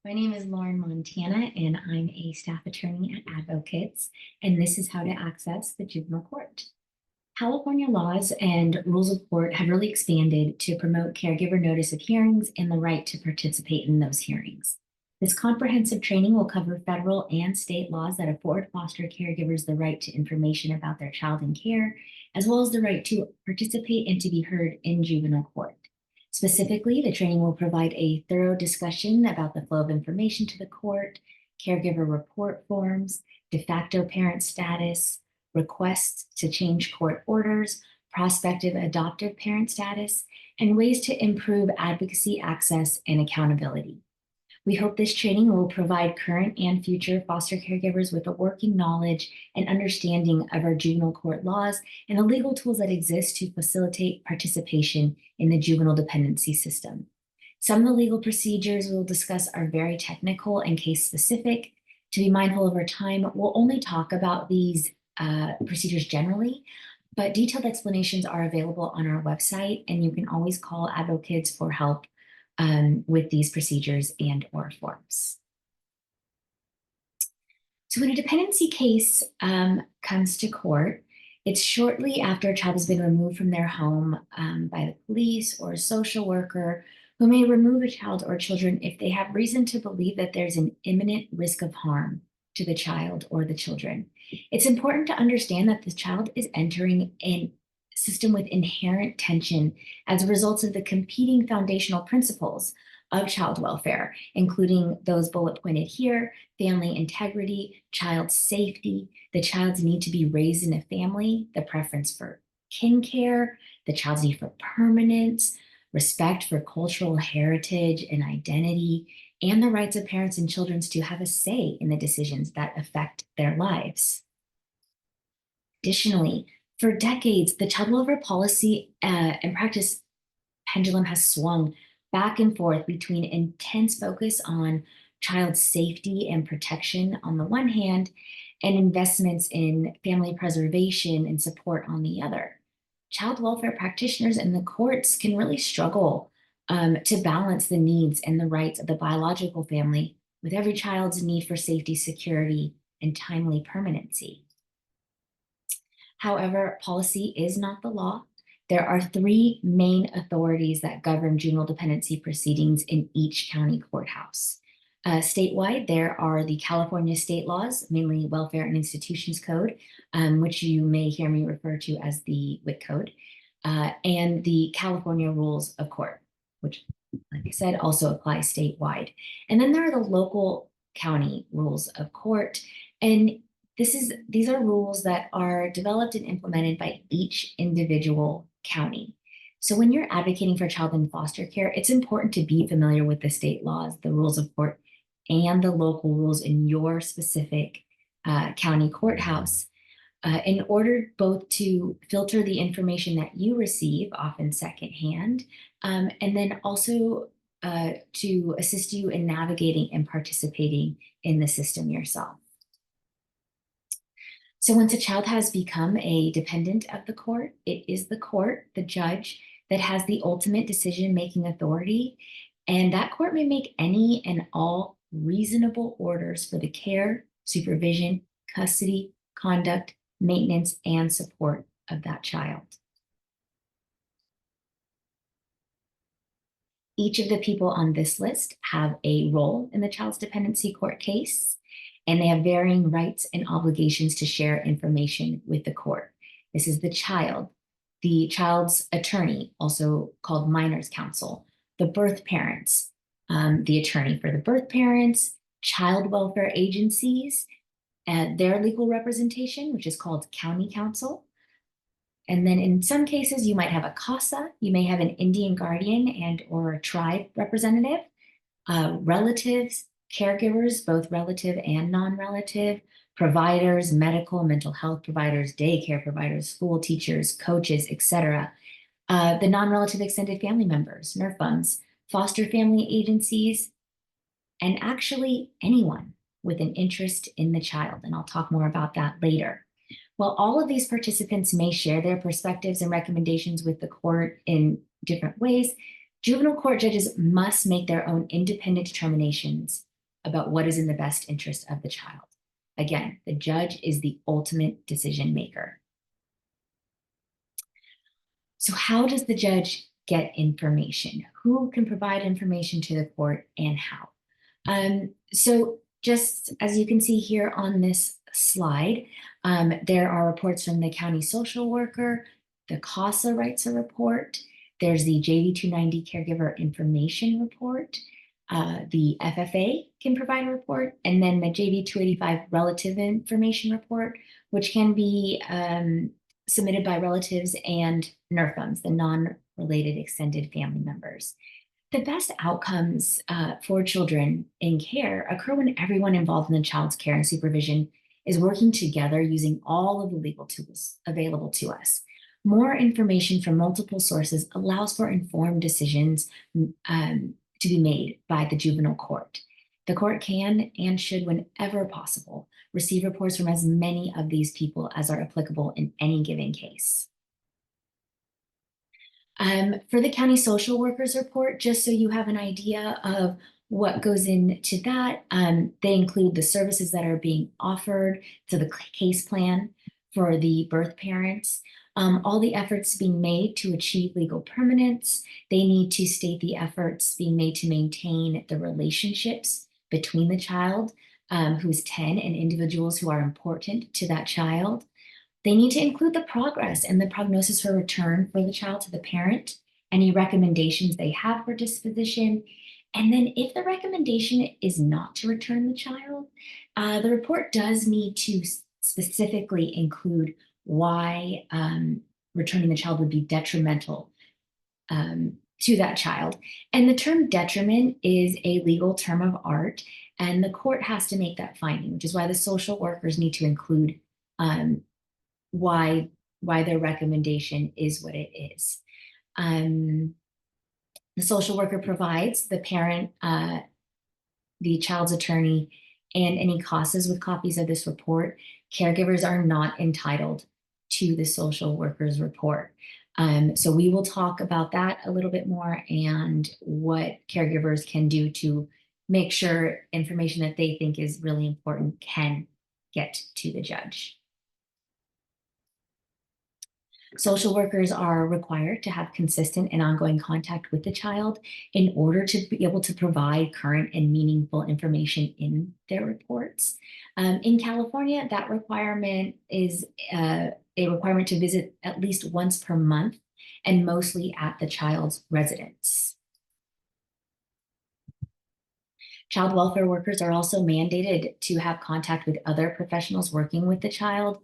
My name is Lauren Montana, and I'm a staff attorney at Advokids, and this is how to access the juvenile court. California laws and rules of court have really expanded to promote caregiver notice of hearings and the right to participate in those hearings. This comprehensive training will cover federal and state laws that afford foster caregivers the right to information about their child in care, as well as the right to participate and to be heard in juvenile court. Specifically, the training will provide a thorough discussion about the flow of information to the court, caregiver report forms, de facto parent status, requests to change court orders, prospective adoptive parent status, and ways to improve advocacy access and accountability. We hope this training will provide current and future foster caregivers with a working knowledge and understanding of our juvenile court laws and the legal tools that exist to facilitate participation in the juvenile dependency system. Some of the legal procedures we'll discuss are very technical and case specific. To be mindful of our time, we'll only talk about these procedures generally, but detailed explanations are available on our website, and you can always call Advokids for help with these procedures and or forms. So when a dependency case comes to court, it's shortly after a child has been removed from their home by the police or a social worker who may remove a child or children if they have reason to believe that there's an imminent risk of harm to the child or the children. It's important to understand that the child is entering a system with inherent tension as a result of the competing foundational principles of child welfare, including those bullet pointed here: family integrity, child safety, the child's need to be raised in a family, the preference for kin care, the child's need for permanence, respect for cultural heritage and identity, and the rights of parents and children to have a say in the decisions that affect their lives. Additionally, for decades, the child welfare policy and practice pendulum has swung back and forth between intense focus on child safety and protection on the one hand, and investments in family preservation and support on the other. Child welfare practitioners and the courts can really struggle to balance the needs and the rights of the biological family with every child's need for safety, security, and timely permanency. However, policy is not the law. There are three main authorities that govern juvenile dependency proceedings in each county courthouse. Statewide, there are the California state laws, mainly Welfare and Institutions Code, which you may hear me refer to as the WIC Code, and the California Rules of Court, which, like I said, also apply statewide. And then there are the local county rules of court, and these are rules that are developed and implemented by each individual county. So when you're advocating for a child in foster care, it's important to be familiar with the state laws, the rules of court, and the local rules in your specific county courthouse in order both to filter the information that you receive, often secondhand, and then also to assist you in navigating and participating in the system yourself. So once a child has become a dependent of the court, it is the court, the judge, that has the ultimate decision-making authority, and that court may make any and all reasonable orders for the care, supervision, custody, conduct, maintenance, and support of that child. Each of the people on this list have a role in the child's dependency court case, and they have varying rights and obligations to share information with the court. This is the child's attorney, also called minor's counsel, the birth parents, the attorney for the birth parents, child welfare agencies, their legal representation, which is called county counsel. And then in some cases, you might have a CASA, you may have an Indian guardian and or a tribe representative, relatives, caregivers, both relative and non-relative, providers, medical, mental health providers, daycare providers, school teachers, coaches, etc. The non-relative extended family members, NRFMs, foster family agencies, and actually anyone with an interest in the child. And I'll talk more about that later. While all of these participants may share their perspectives and recommendations with the court in different ways, juvenile court judges must make their own independent determinations about what is in the best interest of the child. Again, the judge is the ultimate decision maker. So how does the judge get information? Who can provide information to the court and how? So just as you can see here on this slide, there are reports from the county social worker, the CASA writes a report, there's the JV 290 caregiver information report, the FFA can provide a report, and then the JV 285 relative information report, which can be submitted by relatives and NRFMs, the non-related extended family members. The best outcomes for children in care occur when everyone involved in the child's care and supervision is working together using all of the legal tools available to us. More information from multiple sources allows for informed decisions to be made by the juvenile court. The court can and should, whenever possible, receive reports from as many of these people as are applicable in any given case. For the county social workers report, just so you have an idea of what goes into that, they include the services that are being offered, so the case plan for the birth parents, all the efforts being made to achieve legal permanence. They need to state the efforts being made to maintain the relationships between the child, who's 10, and individuals who are important to that child. They need to include the progress and the prognosis for return for the child to the parent, any recommendations they have for disposition. And then if the recommendation is not to return the child, the report does need to specifically include why returning the child would be detrimental to that child. And the term detriment is a legal term of art, and the court has to make that finding, which is why the social workers need to include why their recommendation is what it is. The social worker provides the parent, the child's attorney, and any CASAs with copies of this report. Caregivers are not entitled to the social worker's report. So we will talk about that a little bit more and what caregivers can do to make sure information that they think is really important can get to the judge. Social workers are required to have consistent and ongoing contact with the child in order to be able to provide current and meaningful information in their reports. In California, that requirement is a requirement to visit at least once per month and mostly at the child's residence. Child welfare workers are also mandated to have contact with other professionals working with the child,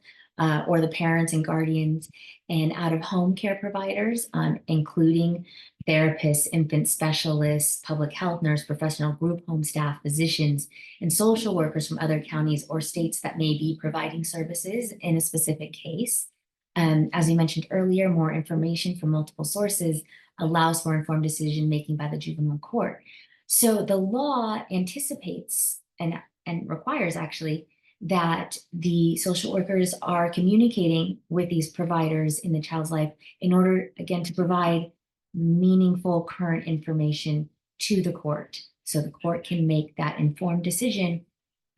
or the parents and guardians, and out-of-home care providers, including therapists, infant specialists, public health nurse, professional group home staff, physicians, and social workers from other counties or states that may be providing services in a specific case. As we mentioned earlier, more information from multiple sources allows for informed decision-making by the juvenile court. So the law anticipates and requires actually that the social workers are communicating with these providers in the child's life in order, again, to provide meaningful current information to the court so the court can make that informed decision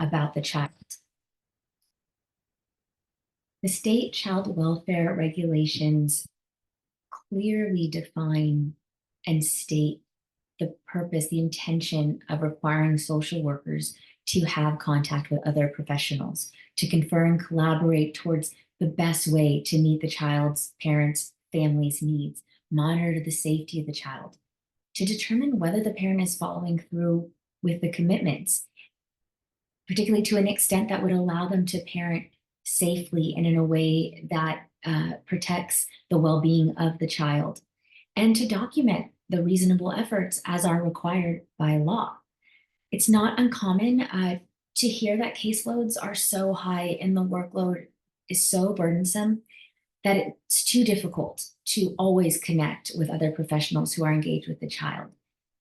about the child. The state child welfare regulations clearly define and state the purpose, the intention of requiring social workers to have contact with other professionals, to confer and collaborate towards the best way to meet the child's parents' family's needs, monitor the safety of the child, to determine whether the parent is following through with the commitments, particularly to an extent that would allow them to parent safely and in a way that protects the well-being of the child, and to document the reasonable efforts as are required by law. It's not uncommon to hear that caseloads are so high and the workload is so burdensome that it's too difficult to always connect with other professionals who are engaged with the child.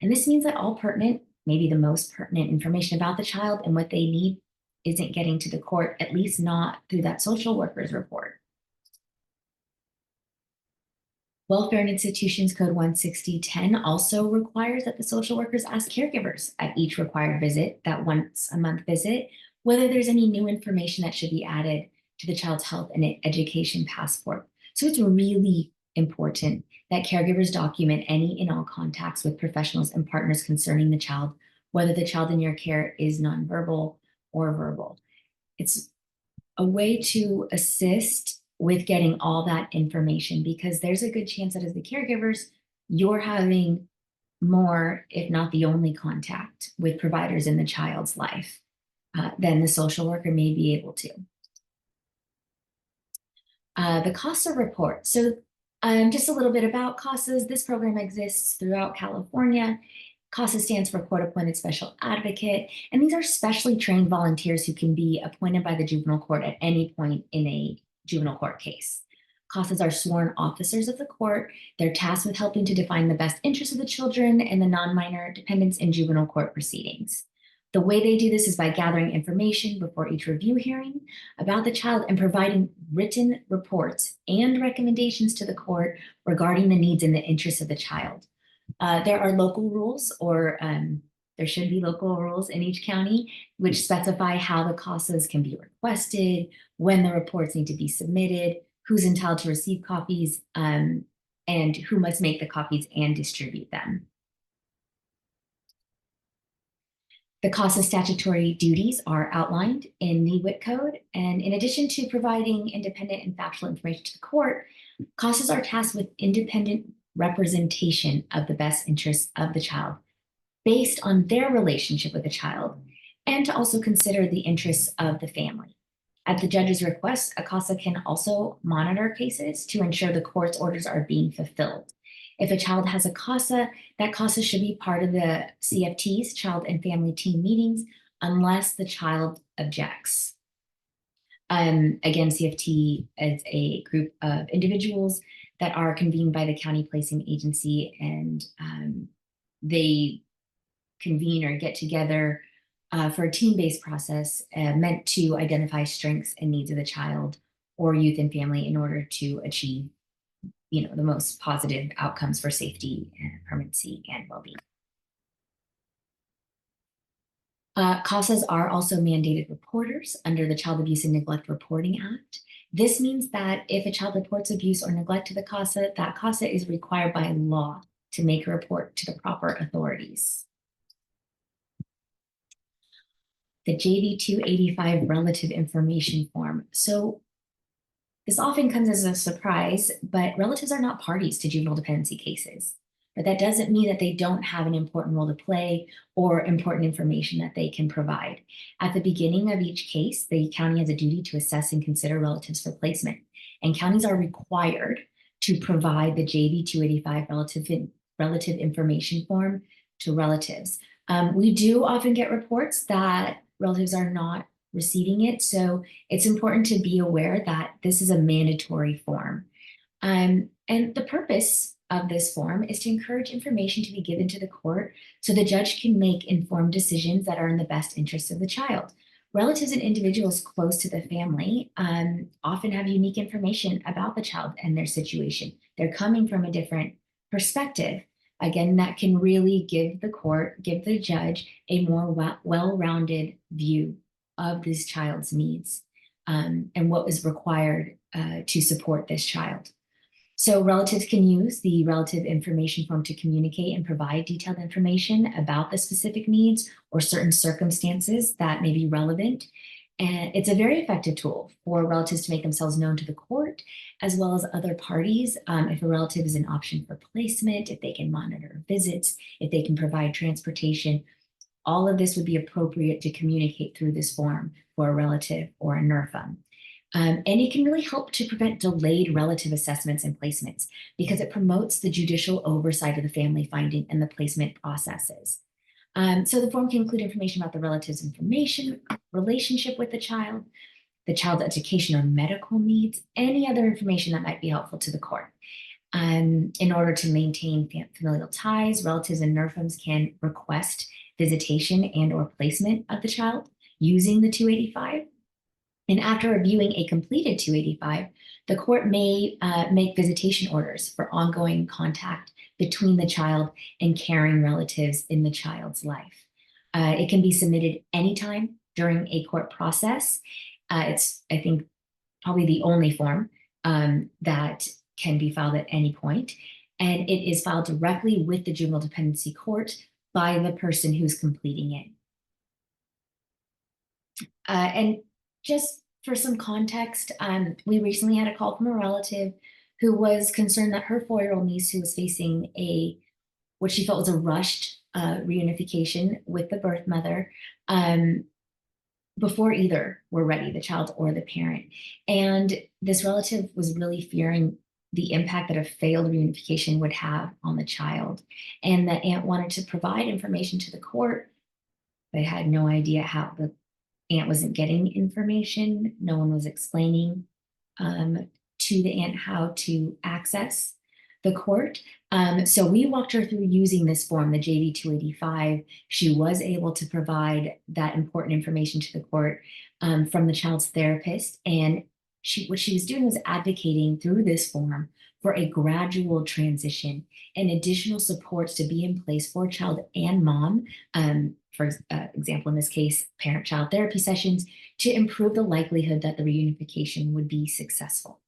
And this means that all pertinent, maybe the most pertinent information about the child and what they need isn't getting to the court, at least not through that social worker's report. Welfare and Institutions Code 16010 also requires that the social workers ask caregivers at each required visit, that once a month visit, whether there's any new information that should be added to the child's health and education passport. So it's really important that caregivers document any and all contacts with professionals and partners concerning the child, whether the child in your care is nonverbal or verbal. It's a way to assist with getting all that information, because there's a good chance that as the caregivers, you're having more, if not the only contact with providers in the child's life than the social worker may be able to. The CASA report. So just a little bit about CASAs. This program exists throughout California. CASA stands for Court Appointed Special Advocate, and these are specially trained volunteers who can be appointed by the juvenile court at any point in a juvenile court case. CASAs are sworn officers of the court. They're tasked with helping to define the best interests of the children and the non-minor dependents in juvenile court proceedings. The way they do this is by gathering information before each review hearing about the child and providing written reports and recommendations to the court regarding the needs and the interests of the child. There are local rules, or there should be local rules in each county, which specify how the CASAs can be requested, when the reports need to be submitted, who's entitled to receive copies, and who must make the copies and distribute them. The CASA statutory duties are outlined in the WIT code, and in addition to providing independent and factual information to the court, CASAs are tasked with independent representation of the best interests of the child based on their relationship with the child, and to also consider the interests of the family. At the judge's request, a CASA can also monitor cases to ensure the court's orders are being fulfilled. If a child has a CASA, that CASA should be part of the CFT's, Child and Family Team meetings, unless the child objects. Again, CFT is a group of individuals that are convened by the county placing agency, and they convene or get together for a team-based process meant to identify strengths and needs of the child or youth and family in order to achieve, the most positive outcomes for safety and permanency and well-being. CASAs are also mandated reporters under the Child Abuse and Neglect Reporting Act. This means that if a child reports abuse or neglect to the CASA, that CASA is required by law to make a report to the proper authorities. The JV 285 Relative Information Form. So this often comes as a surprise, but relatives are not parties to juvenile dependency cases. But that doesn't mean that they don't have an important role to play or important information that they can provide. At the beginning of each case, the county has a duty to assess and consider relatives for placement, and counties are required to provide the JV 285 relative information form to relatives. We do often get reports that relatives are not receiving it, so it's important to be aware that this is a mandatory form. And the purpose of this form is to encourage information to be given to the court so the judge can make informed decisions that are in the best interest of the child. Relatives and individuals close to the family often have unique information about the child and their situation. They're coming from a different perspective. Again, that can really give the judge a more well-rounded view of this child's needs and what is required to support this child. So relatives can use the relative information form to communicate and provide detailed information about the specific needs or certain circumstances that may be relevant. And it's a very effective tool for relatives to make themselves known to the court, as well as other parties. If a relative is an option for placement, if they can monitor visits, if they can provide transportation, all of this would be appropriate to communicate through this form for a relative or a NERFA. And it can really help to prevent delayed relative assessments and placements because it promotes the judicial oversight of the family finding and the placement processes. So the form can include information about the relative's relationship with the child's education or medical needs, any other information that might be helpful to the court. In order to maintain familial ties, relatives and NERFAs can request visitation and or placement of the child using the 285. And after reviewing a completed 285, the court may make visitation orders for ongoing contact between the child and caring relatives in the child's life. It can be submitted anytime during a court process. It's, I think, probably the only form that can be filed at any point. And it is filed directly with the juvenile dependency court by the person who's completing it. And just for some context, we recently had a call from a relative who was concerned that her 4-year-old niece, who was facing what she felt was a rushed reunification with the birth mother, before either were ready, the child or the parent. And this relative was really fearing the impact that a failed reunification would have on the child. And the aunt wanted to provide information to the court, but had no idea how. The aunt wasn't getting information. No one was explaining to the aunt how to access the court. So we walked her through using this form, the JV 285. She was able to provide that important information to the court from the child's therapist. And what she was doing was advocating through this form for a gradual transition and additional supports to be in place for child and mom. For example, in this case, parent-child therapy sessions to improve the likelihood that the reunification would be successful.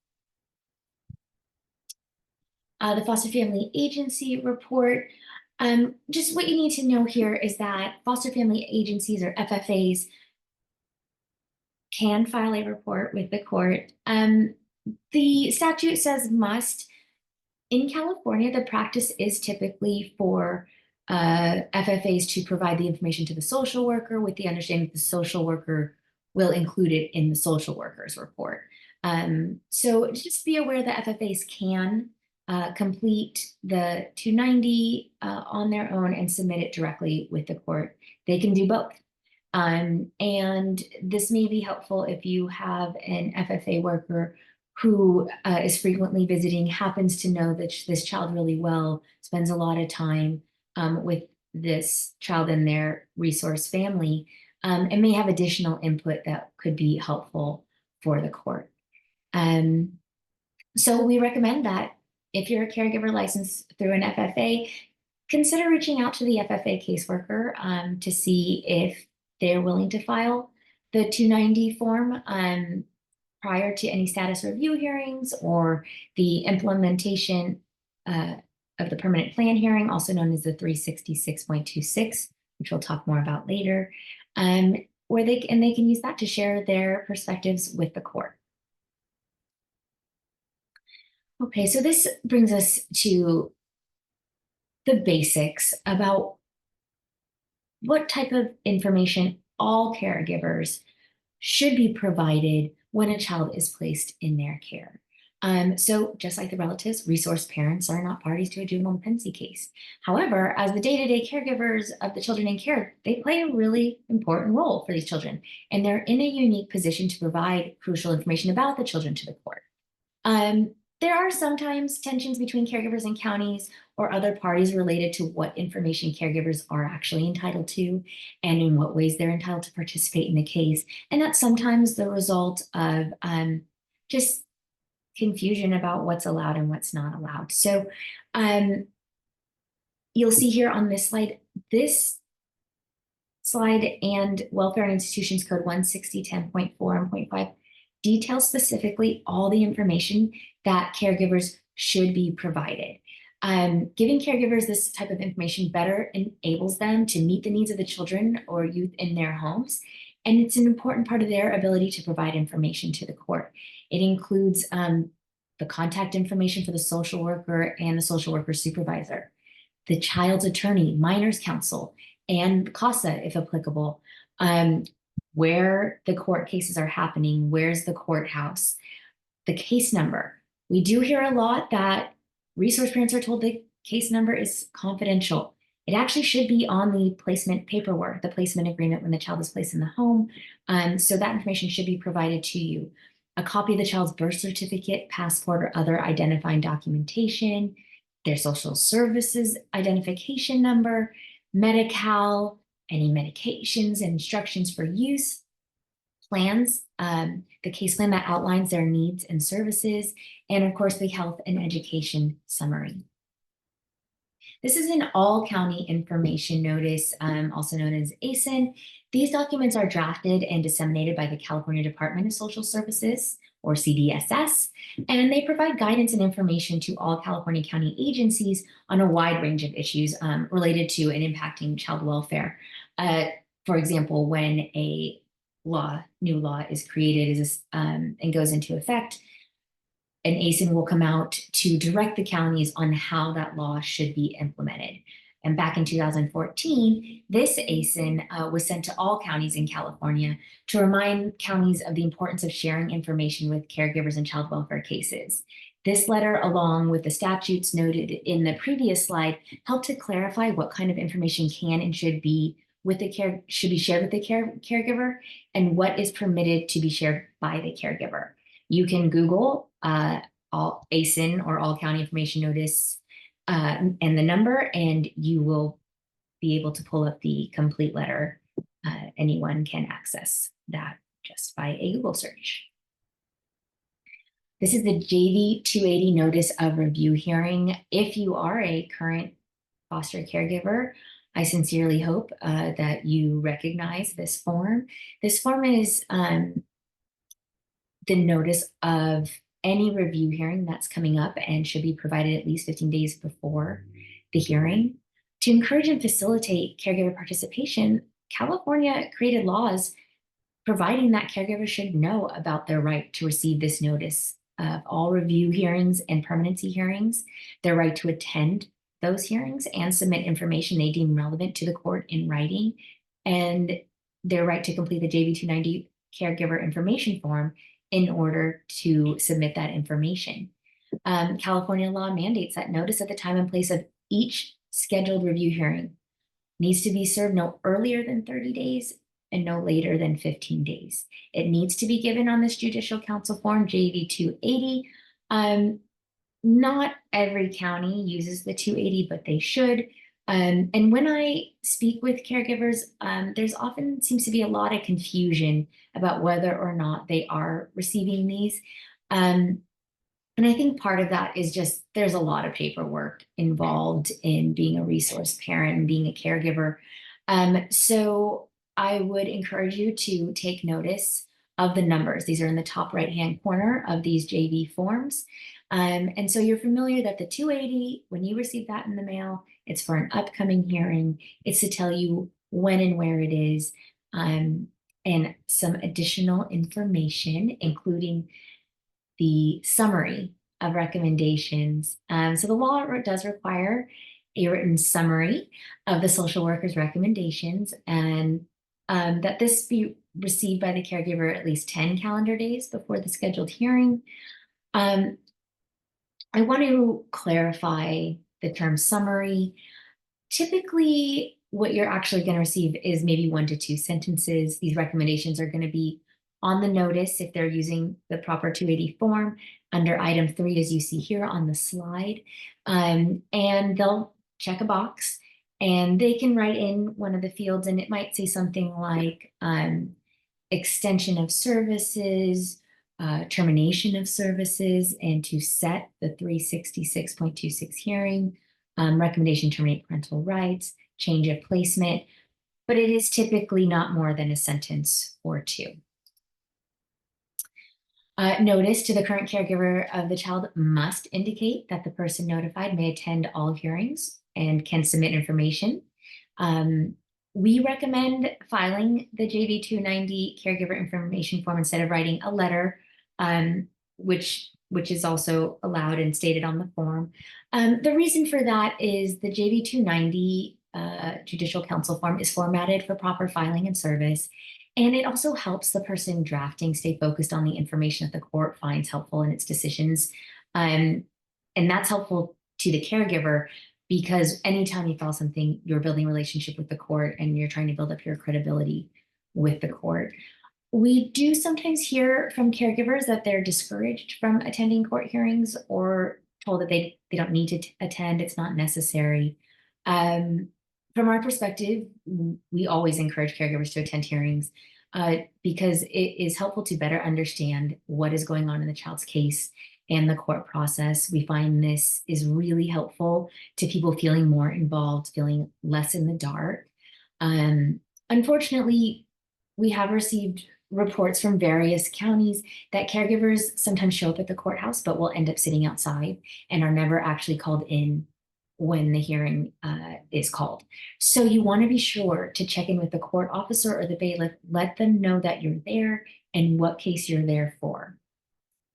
The Foster Family Agency report. Just what you need to know here is that foster family agencies, or FFAs, can file a report with the court. The statute says must. In California, the practice is typically for FFAs to provide the information to the social worker with the understanding that the social worker will include it in the social worker's report. So just be aware that FFAs can complete the 290 on their own and submit it directly with the court. They can do both. And this may be helpful if you have an FFA worker who is frequently visiting, happens to know that this child really well, spends a lot of time with this child and their resource family, and may have additional input that could be helpful for the court. So we recommend that if you're a caregiver licensed through an FFA, consider reaching out to the FFA caseworker to see if they're willing to file the 290 form prior to any status review hearings or the implementation of the permanent plan hearing, also known as the 366.26, which we'll talk more about later, where they can use that to share their perspectives with the court. Okay, so this brings us to the basics about what type of information all caregivers should be provided when a child is placed in their care. So just like the relatives, resource parents are not parties to a juvenile dependency case. However, as the day-to-day caregivers of the children in care, they play a really important role for these children, and they're in a unique position to provide crucial information about the children to the court. There are sometimes tensions between caregivers and counties or other parties related to what information caregivers are actually entitled to and in what ways they're entitled to participate in the case. And that's sometimes the result of just confusion about what's allowed and what's not allowed. So you'll see here on this slide and Welfare and Institutions Code 16010.4 and 0.5 details specifically all the information that caregivers should be provided. Giving caregivers this type of information better enables them to meet the needs of the children or youth in their homes, and it's an important part of their ability to provide information to the court. It includes the contact information for the social worker and the social worker supervisor, the child's attorney, minors counsel, and CASA if applicable, where the court cases are happening, where's the courthouse, the case number. We do hear a lot that resource parents are told the case number is confidential. It actually should be on the placement paperwork, the placement agreement when the child is placed in the home. So that information should be provided to you. A copy of the child's birth certificate, passport, or other identifying documentation, their social services identification number, Medi-Cal, any medications and instructions for use, plans, the case plan that outlines their needs and services, and of course, the health and education summary. This is an all-county information notice, also known as ASIN. These documents are drafted and disseminated by the California Department of Social Services, or CDSS, and they provide guidance and information to all California county agencies on a wide range of issues related to and impacting child welfare. For example, when a new law is created and goes into effect, an ASIN will come out to direct the counties on how that law should be implemented. And back in 2014, this ASIN was sent to all counties in California to remind counties of the importance of sharing information with caregivers in child welfare cases. This letter, along with the statutes noted in the previous slide, helped to clarify what kind of information can and should be shared with the caregiver, and what is permitted to be shared by the caregiver. You can Google all ASIN, or All County Information Notice, and the number, and you will be able to pull up the complete letter. Anyone can access that just by a Google search. This is the JV 280 Notice of Review Hearing. If you are a current foster caregiver, I sincerely hope that you recognize this form. This form is the notice of any review hearing that's coming up and should be provided at least 15 days before the hearing. To encourage and facilitate caregiver participation, California created laws providing that caregivers should know about their right to receive this notice of all review hearings and permanency hearings, their right to attend those hearings and submit information they deem relevant to the court in writing, and their right to complete the JV 290 caregiver information form in order to submit that information. California law mandates that notice at the time and place of each scheduled review hearing needs to be served no earlier than 30 days and no later than 15 days. It needs to be given on this judicial council form, JV 280. Not every county uses the 280, but they should. And when I speak with caregivers, there's often seems to be a lot of confusion about whether or not they are receiving these. And I think part of that is just there's a lot of paperwork involved in being a resource parent and being a caregiver. So I would encourage you to take notice of the numbers. These are in the top right-hand corner of these JV forms. And so you're familiar that the 280, when you receive that in the mail, it's for an upcoming hearing. It's to tell you when and where it is, and some additional information, including the summary of recommendations. So the law does require a written summary of the social worker's recommendations, and that this be received by the caregiver at least 10 calendar days before the scheduled hearing. I want to clarify the term summary. Typically, what you're actually going to receive is maybe 1 to 2 sentences. These recommendations are going to be on the notice if they're using the proper 280 form under item 3, as you see here on the slide. And they'll check a box and they can write in one of the fields, and it might say something like extension of services, termination of services, and to set the 366.26 hearing, recommendation to terminate parental rights, change of placement, but it is typically not more than a sentence or 2. Notice to the current caregiver of the child must indicate that the person notified may attend all hearings and can submit information. We recommend filing the JV 290 caregiver information form instead of writing a letter, which is also allowed and stated on the form. The reason for that is the JV 290 judicial council form is formatted for proper filing and service. And it also helps the person drafting stay focused on the information that the court finds helpful in its decisions. And that's helpful to the caregiver, because anytime you file something, you're building a relationship with the court and you're trying to build up your credibility with the court. We do sometimes hear from caregivers that they're discouraged from attending court hearings or told that they don't need to attend, it's not necessary. From our perspective, we always encourage caregivers to attend hearings. because it is helpful to better understand what is going on in the child's case and the court process. We find this is really helpful to people feeling more involved, feeling less in the dark. Unfortunately, we have received reports from various counties that caregivers sometimes show up at the courthouse, but will end up sitting outside and are never actually called in when the hearing is called. So you want to be sure to check in with the court officer or the bailiff, let them know that you're there and what case you're there for.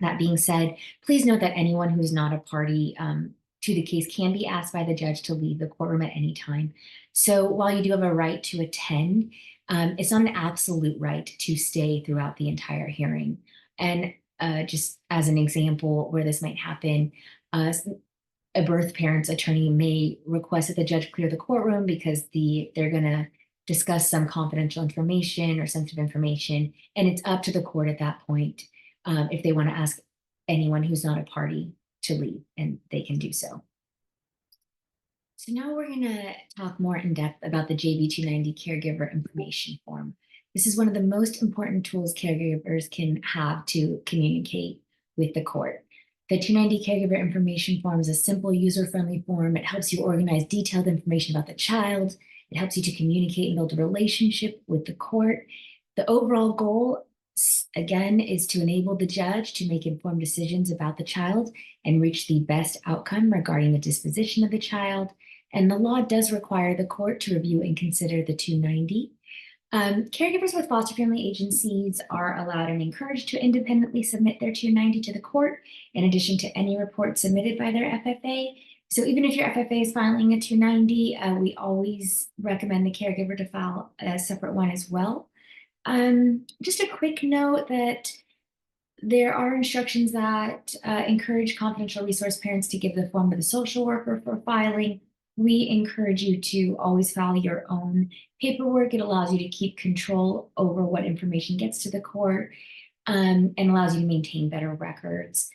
That being said, please note that anyone who's not a party to the case can be asked by the judge to leave the courtroom at any time. So while you do have a right to attend, it's not an absolute right to stay throughout the entire hearing. And just as an example where this might happen, a birth parent's attorney may request that the judge clear the courtroom because they're going to discuss some confidential information or sensitive information, and it's up to the court at that point if they want to ask anyone who's not a party to leave, and they can do so. So now we're going to talk more in depth about the JV 290 Caregiver Information Form. This is one of the most important tools caregivers can have to communicate with the court. The 290 Caregiver Information Form is a simple, user-friendly form. It helps you organize detailed information about the child. It helps you to communicate and build a relationship with the court. The overall goal, again, is to enable the judge to make informed decisions about the child and reach the best outcome regarding the disposition of the child. And the law does require the court to review and consider the 290. Caregivers with foster family agencies are allowed and encouraged to independently submit their 290 to the court, in addition to any report submitted by their FFA. So even if your FFA is filing a 290, we always recommend the caregiver to file a separate one as well. Just a quick note that there are instructions that encourage confidential resource parents to give the form to the social worker for filing. We encourage you to always file your own paperwork. It allows you to keep control over what information gets to the court and allows you to maintain better records.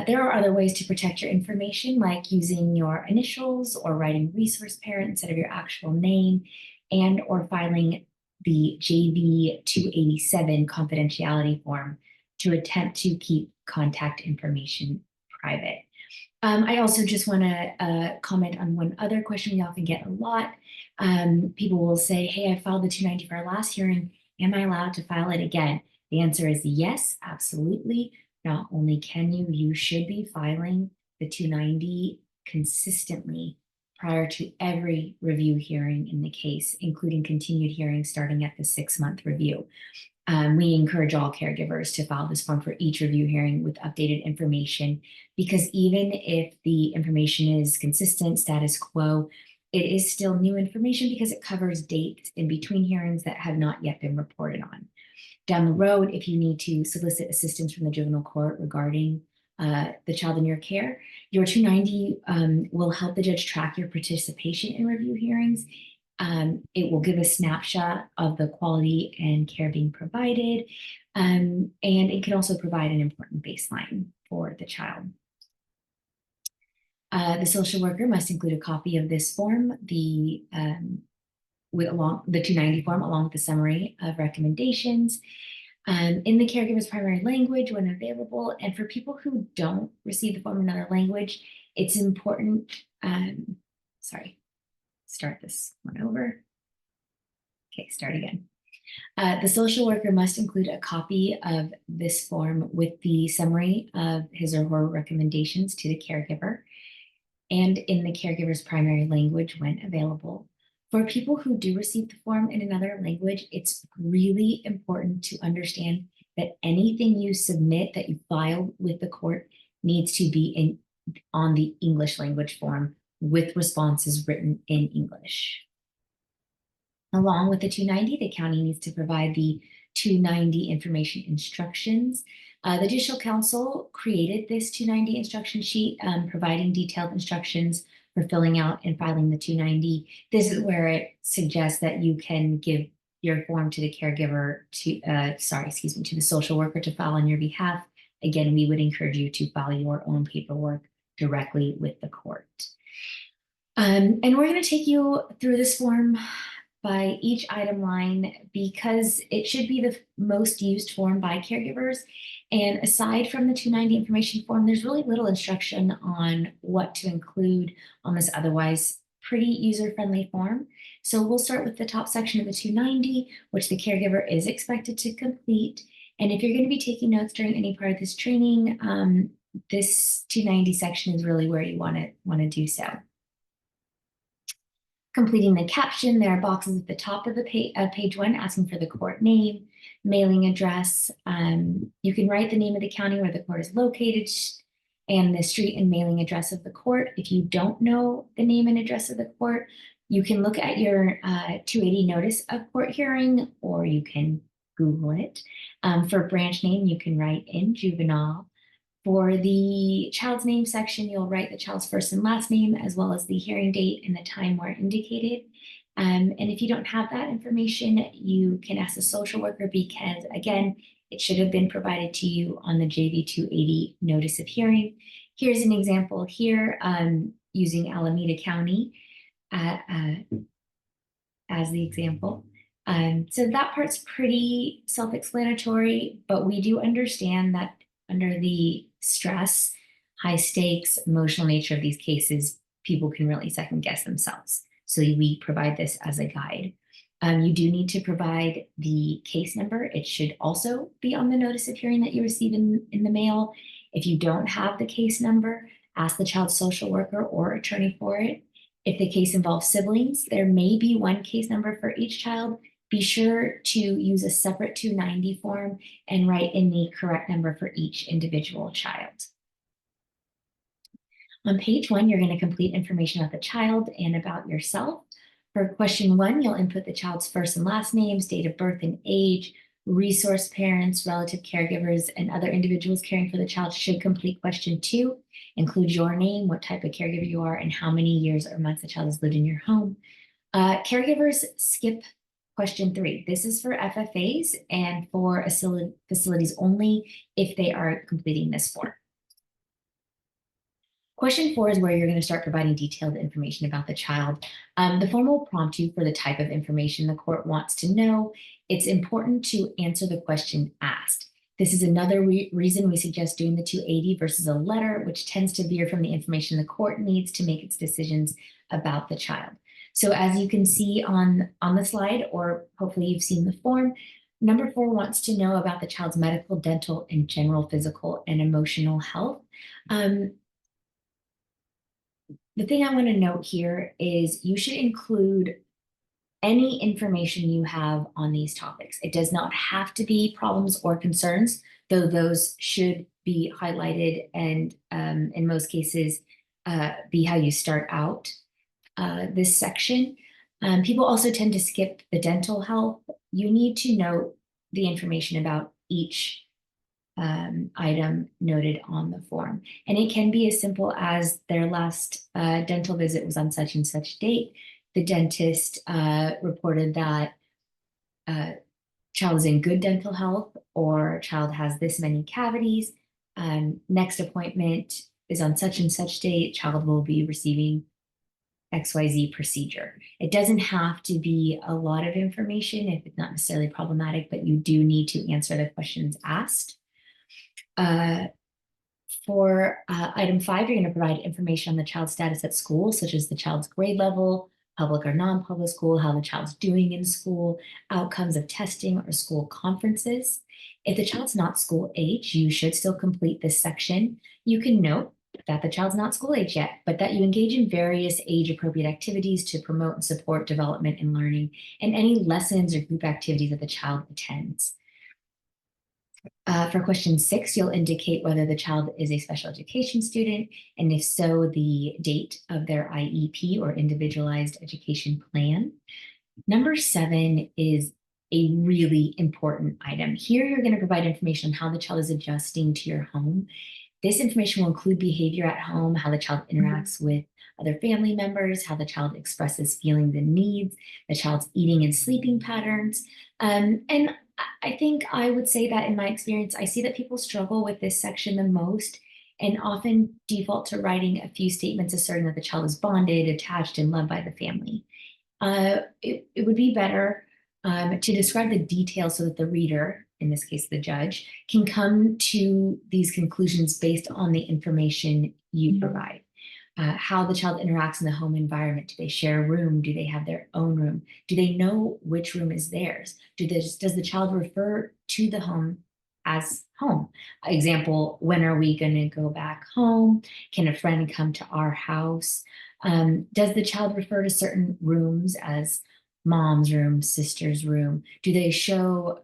There are other ways to protect your information, like using your initials or writing resource parent instead of your actual name, and or filing the JV 287 confidentiality form to attempt to keep contact information private. I also just want to comment on one other question we often get a lot. People will say, hey, I filed the 290 for our last hearing. Am I allowed to file it again? The answer is yes, absolutely. Not only can you, you should be filing the 290 consistently prior to every review hearing in the case, including continued hearings starting at the 6-month review. We encourage all caregivers to file this form for each review hearing with updated information, because even if the information is consistent, status quo, it is still new information because it covers dates in between hearings that have not yet been reported on. Down the road, if you need to solicit assistance from the juvenile court regarding the child in your care, your 290 will help the judge track your participation in review hearings. It will give a snapshot of the quality and care being provided, and it can also provide an important baseline for the child. The social worker must include a copy of this form, the 290 form, along with the summary of recommendations, in the caregiver's primary language when available. And for people who don't receive the form in another language, it's important, start this one over. Okay, start again. The social worker must include a copy of this form with the summary of his or her recommendations to the caregiver, and in the caregiver's primary language when available. For people who do receive the form in another language, it's really important to understand that anything you submit that you file with the court needs to be on the English language form with responses written in English. Along with the 290, the county needs to provide the 290 information instructions. The Judicial Council created this 290 instruction sheet, providing detailed instructions for filling out and filing the 290. This is where it suggests that you can give your form to the caregiver to the social worker to file on your behalf. Again, we would encourage you to file your own paperwork directly with the court. And we're going to take you through this form by each item line because it should be the most used form by caregivers. And aside from the 290 information form, there's really little instruction on what to include on this otherwise pretty user-friendly form. So we'll start with the top section of the 290, which the caregiver is expected to complete. And if you're going to be taking notes during any part of this training, this 290 section is really where you want to do so. Completing the caption, there are boxes at the top of the page 1 asking for the court name, mailing address. You can write the name of the county where the court is located and the street and mailing address of the court. If you don't know the name and address of the court, you can look at your 280 notice of court hearing, or you can Google it. For branch name, you can write in Juvenile. For the child's name section, you'll write the child's first and last name, as well as the hearing date and the time where indicated. And if you don't have that information, you can ask the social worker because, again, it should have been provided to you on the JV 280 notice of hearing. Here's an example here using Alameda County as the example. So that part's pretty self-explanatory, but we do understand that under the stress, high stakes, emotional nature of these cases, people can really second guess themselves. So we provide this as a guide. You do need to provide the case number. It should also be on the notice of hearing that you receive in the mail. If you don't have the case number, ask the child's social worker or attorney for it. If the case involves siblings, there may be one case number for each child. Be sure to use a separate 290 form and write in the correct number for each individual child. On page 1, you're going to complete information about the child and about yourself. For question 1, you'll input the child's first and last names, date of birth and age. Resource parents, relative caregivers, and other individuals caring for the child should complete question 2. Include your name, what type of caregiver you are, and how many years or months the child has lived in your home. Caregivers skip question 3. This is for FFAs and for facilities only if they are completing this form. Question 4 is where you're going to start providing detailed information about the child. The form will prompt you for the type of information the court wants to know. It's important to answer the question asked. This is another reason we suggest doing the 280 versus a letter, which tends to veer from the information the court needs to make its decisions about the child. So as you can see on the slide, or hopefully you've seen the form, number 4 wants to know about the child's medical, dental, and general physical and emotional health. The thing I want to note here is you should include any information you have on these topics. It does not have to be problems or concerns, though those should be highlighted and in most cases be how you start out this section. People also tend to skip the dental health. You need to note the information about each item noted on the form. And it can be as simple as their last dental visit was on such and such date. The dentist reported that child is in good dental health, or child has this many cavities. Next appointment is on such and such date. Child will be receiving XYZ procedure. It doesn't have to be a lot of information if it's not necessarily problematic, but you do need to answer the questions asked. For item 5, you're going to provide information on the child's status at school, such as the child's grade level, public or non-public school, how the child's doing in school, outcomes of testing or school conferences. If the child's not school age, you should still complete this section. You can note that the child's not school age yet, but that you engage in various age-appropriate activities to promote and support development and learning, and any lessons or group activities that the child attends. For question 6, you'll indicate whether the child is a special education student, and if so, the date of their IEP or individualized education plan. Number 7 is a really important item. Here, you're going to provide information on how the child is adjusting to your home. This information will include behavior at home, how the child interacts with other family members, how the child expresses feelings and needs, the child's eating and sleeping patterns. And I think I would say that in my experience, I see that people struggle with this section the most and often default to writing a few statements asserting that the child is bonded, attached, and loved by the family. It would be better to describe the details so that the reader, in this case the judge, can come to these conclusions based on the information you provide. How the child interacts in the home environment. Do they share a room? Do they have their own room? Do they know which room is theirs? Does the child refer to the home as home? Example, when are we going to go back home? Can a friend come to our house? Does the child refer to certain rooms as mom's room, sister's room? Do they show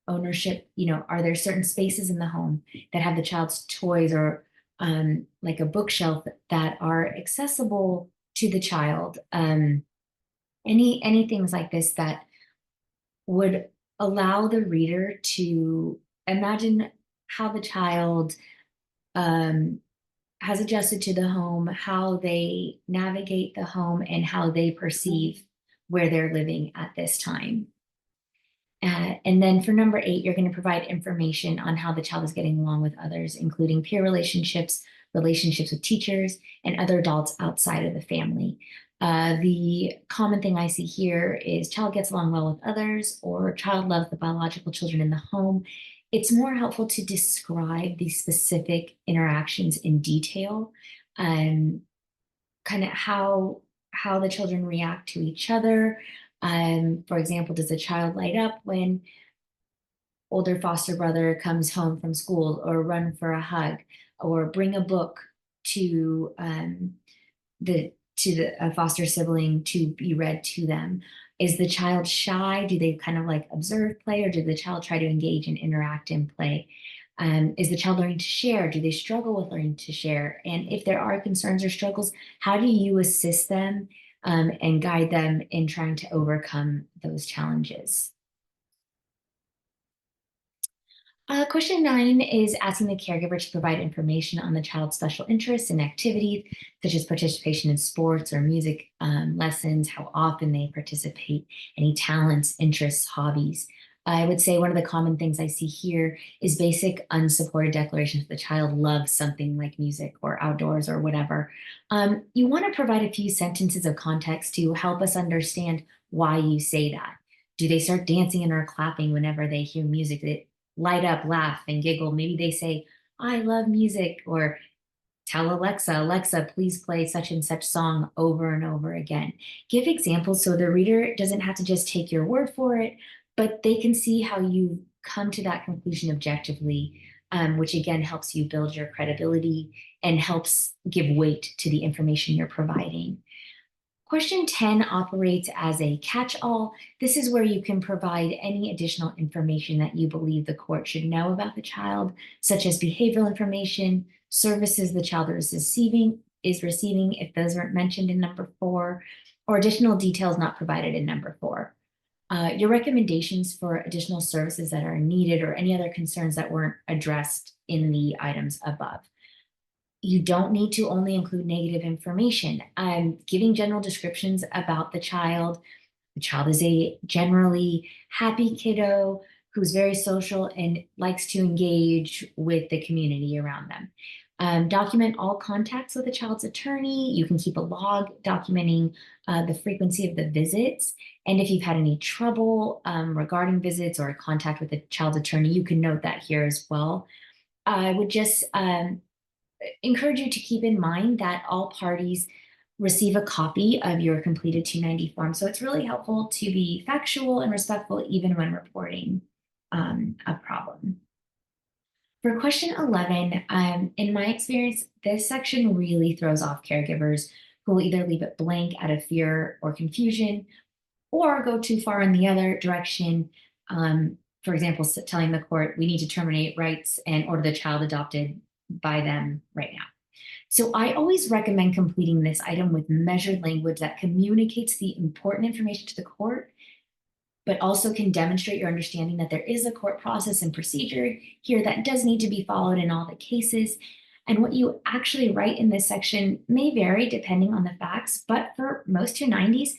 ownership? Are there certain spaces in the home that have the child's toys or like a bookshelf that are accessible to the child? Any things like this that would allow the reader to imagine how the child has adjusted to the home, how they navigate the home, and how they perceive where they're living at this time. And then for number 8, you're going to provide information on how the child is getting along with others, including peer relationships, relationships with teachers, and other adults outside of the family. The common thing I see here is child gets along well with others, or child loves the biological children in the home. It's more helpful to describe these specific interactions in detail, kind of how the children react to each other. For example, does the child light up when older foster brother comes home from school, or run for a hug, or bring a book to the foster sibling to be read to them? Is the child shy? Do they kind of like observe play, or do the child try to engage and interact in play? Is the child learning to share? Do they struggle with learning to share? And if there are concerns or struggles, how do you assist them and guide them in trying to overcome those challenges? Question 9 is asking the caregiver to provide information on the child's special interests and activities, such as participation in sports or music lessons, how often they participate, any talents, interests, hobbies. I would say one of the common things I see here is basic unsupported declarations. The child loves something like music or outdoors or whatever. You want to provide a few sentences of context to help us understand why you say that. Do they start dancing and or clapping whenever they hear music? That light up, laugh, and giggle. Maybe they say, I love music, or tell Alexa, please play such and such song over and over again. Give examples so the reader doesn't have to just take your word for it, but they can see how you come to that conclusion objectively, which again helps you build your credibility and helps give weight to the information you're providing. Question 10 operates as a catch-all. This is where you can provide any additional information that you believe the court should know about the child, such as behavioral information, services the child is receiving if those weren't mentioned in number 4, or additional details not provided in number 4. Your recommendations for additional services that are needed, or any other concerns that weren't addressed in the items above. You don't need to only include negative information. Giving general descriptions about the child. The child is a generally happy kiddo who's very social and likes to engage with the community around them. Document all contacts with the child's attorney. You can keep a log documenting the frequency of the visits. And if you've had any trouble regarding visits or contact with the child's attorney, you can note that here as well. I would just encourage you to keep in mind that all parties receive a copy of your completed 290 form. So it's really helpful to be factual and respectful even when reporting a problem. For question 11, in my experience, this section really throws off caregivers who will either leave it blank out of fear or confusion, or go too far in the other direction. For example, telling the court, we need to terminate rights and order the child adopted by them right now. So I always recommend completing this item with measured language that communicates the important information to the court, but also can demonstrate your understanding that there is a court process and procedure here that does need to be followed in all the cases. And what you actually write in this section may vary depending on the facts, but for most 290s,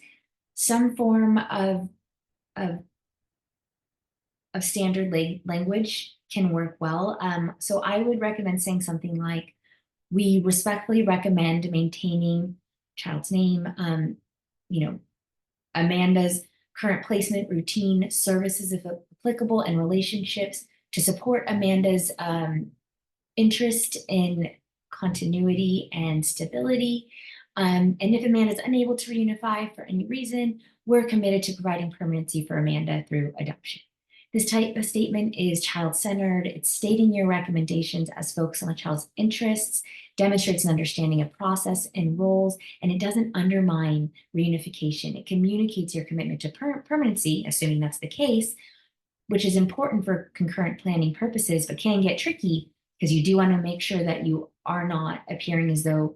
some form of standard language can work well. So I would recommend saying something like, we respectfully recommend maintaining child's name, Amanda's current placement routine, services if applicable, and relationships to support Amanda's interest in continuity and stability. And if Amanda is unable to reunify for any reason, we're committed to providing permanency for Amanda through adoption. This type of statement is child-centered. It's stating your recommendations as focused on the child's interests, demonstrates an understanding of process and roles, and it doesn't undermine reunification. It communicates your commitment to permanency, assuming that's the case, which is important for concurrent planning purposes, but can get tricky because you do want to make sure that you are not appearing as though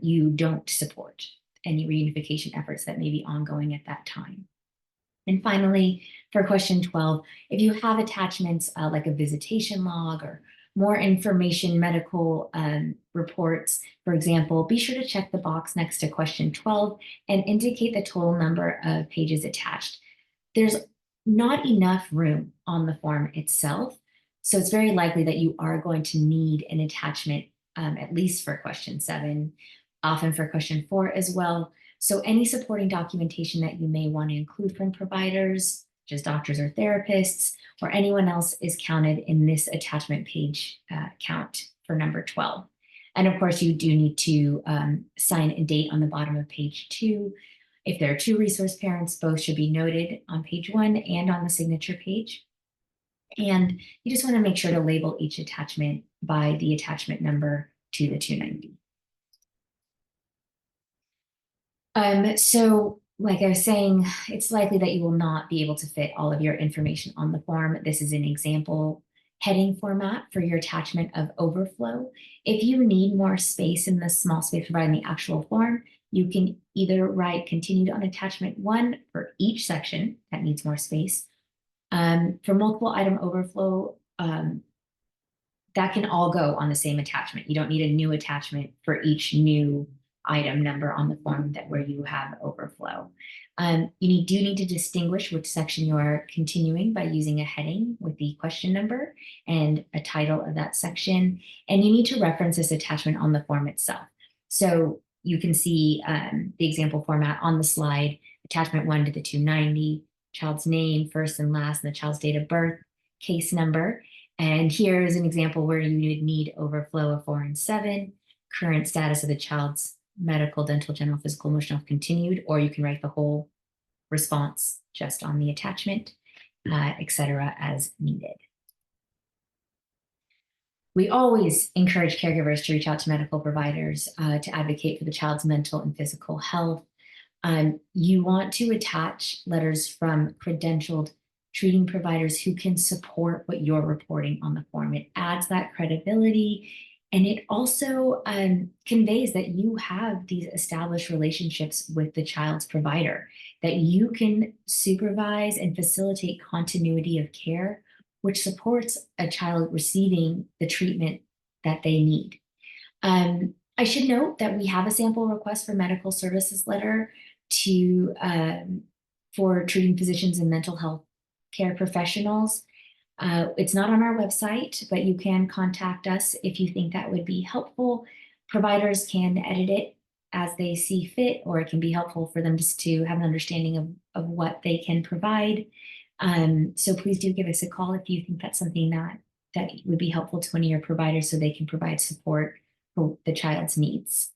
you don't support any reunification efforts that may be ongoing at that time. And finally, for question 12, if you have attachments like a visitation log or more information, medical reports, for example, be sure to check the box next to question 12 and indicate the total number of pages attached. There's not enough room on the form itself, so it's very likely that you are going to need an attachment at least for question 7, often for question 4 as well. So any supporting documentation that you may want to include from providers, such as doctors or therapists, or anyone else is counted in this attachment page count for number 12. And of course, you do need to sign a date on the bottom of page 2. If there are 2 resource parents, both should be noted on page 1 and on the signature page. And you just want to make sure to label each attachment by the attachment number to the 290. So like I was saying, it's likely that you will not be able to fit all of your information on the form. This is an example heading format for your attachment of overflow. If you need more space in the small space provided in the actual form, you can either write continued on attachment 1 for each section that needs more space. For multiple item overflow, that can all go on the same attachment. You don't need a new attachment for each new item number on the form where you have overflow. You do need to distinguish which section you are continuing by using a heading with the question number and a title of that section. And you need to reference this attachment on the form itself. So you can see the example format on the slide, attachment 1 to the 290, child's name, first and last, and the child's date of birth, case number. And here is an example where you would need overflow of 4 and 7, current status of the child's medical, dental, general, physical, emotional, continued, or you can write the whole response just on the attachment, etc. as needed. We always encourage caregivers to reach out to medical providers to advocate for the child's mental and physical health. You want to attach letters from credentialed treating providers who can support what you're reporting on the form. It adds that credibility, and it also conveys that you have these established relationships with the child's provider, that you can supervise and facilitate continuity of care, which supports a child receiving the treatment that they need. I should note that we have a sample request for medical services letter for treating physicians and mental health care professionals. It's not on our website, but you can contact us if you think that would be helpful. Providers can edit it as they see fit, or it can be helpful for them just to have an understanding of what they can provide. So please do give us a call if you think that's something that would be helpful to one of your providers so they can provide support for the child's needs.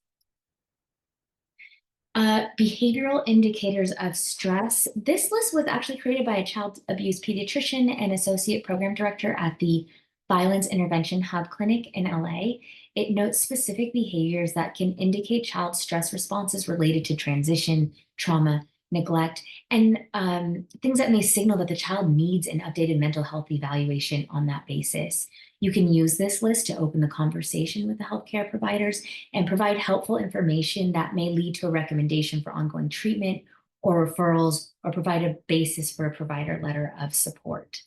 Behavioral indicators of stress. This list was actually created by a child abuse pediatrician and associate program director at the Violence Intervention Hub Clinic in LA. It notes specific behaviors that can indicate child stress responses related to transition, trauma, neglect, and things that may signal that the child needs an updated mental health evaluation on that basis. You can use this list to open the conversation with the healthcare providers and provide helpful information that may lead to a recommendation for ongoing treatment or referrals, or provide a basis for a provider letter of support.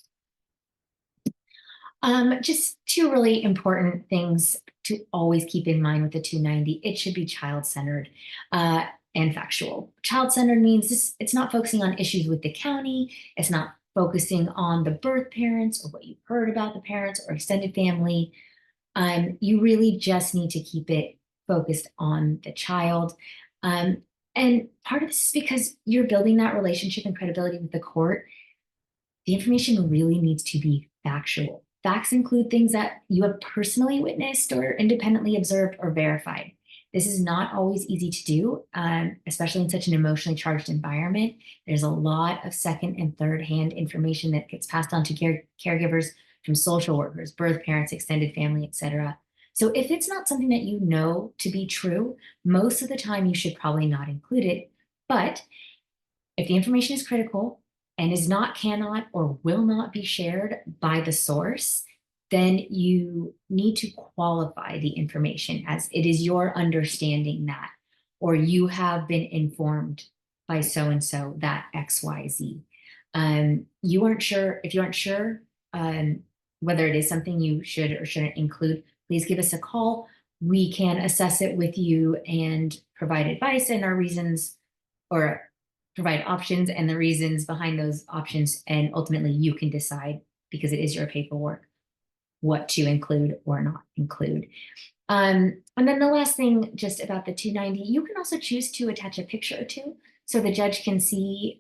Just 2 really important things to always keep in mind with the 290. It should be child-centered and factual. Child-centered means it's not focusing on issues with the county. It's not focusing on the birth parents or what you've heard about the parents or extended family. You really just need to keep it focused on the child. And part of this is because you're building that relationship and credibility with the court. The information really needs to be factual. Facts include things that you have personally witnessed or independently observed or verified. This is not always easy to do, especially in such an emotionally charged environment. There's a lot of second and third hand information that gets passed on to caregivers from social workers, birth parents, extended family, etc. So if it's not something that you know to be true, most of the time you should probably not include it. But if the information is critical and is not, cannot, or will not be shared by the source, then you need to qualify the information as it is your understanding that, or you have been informed by so-and-so that XYZ. You aren't sure, if you aren't sure whether it is something you should or shouldn't include, please give us a call. We can assess it with you and provide advice and our reasons, or provide options and the reasons behind those options. And ultimately you can decide, because it is your paperwork, what to include or not include. And then the last thing just about the 290, you can also choose to attach a picture or two so the judge can see,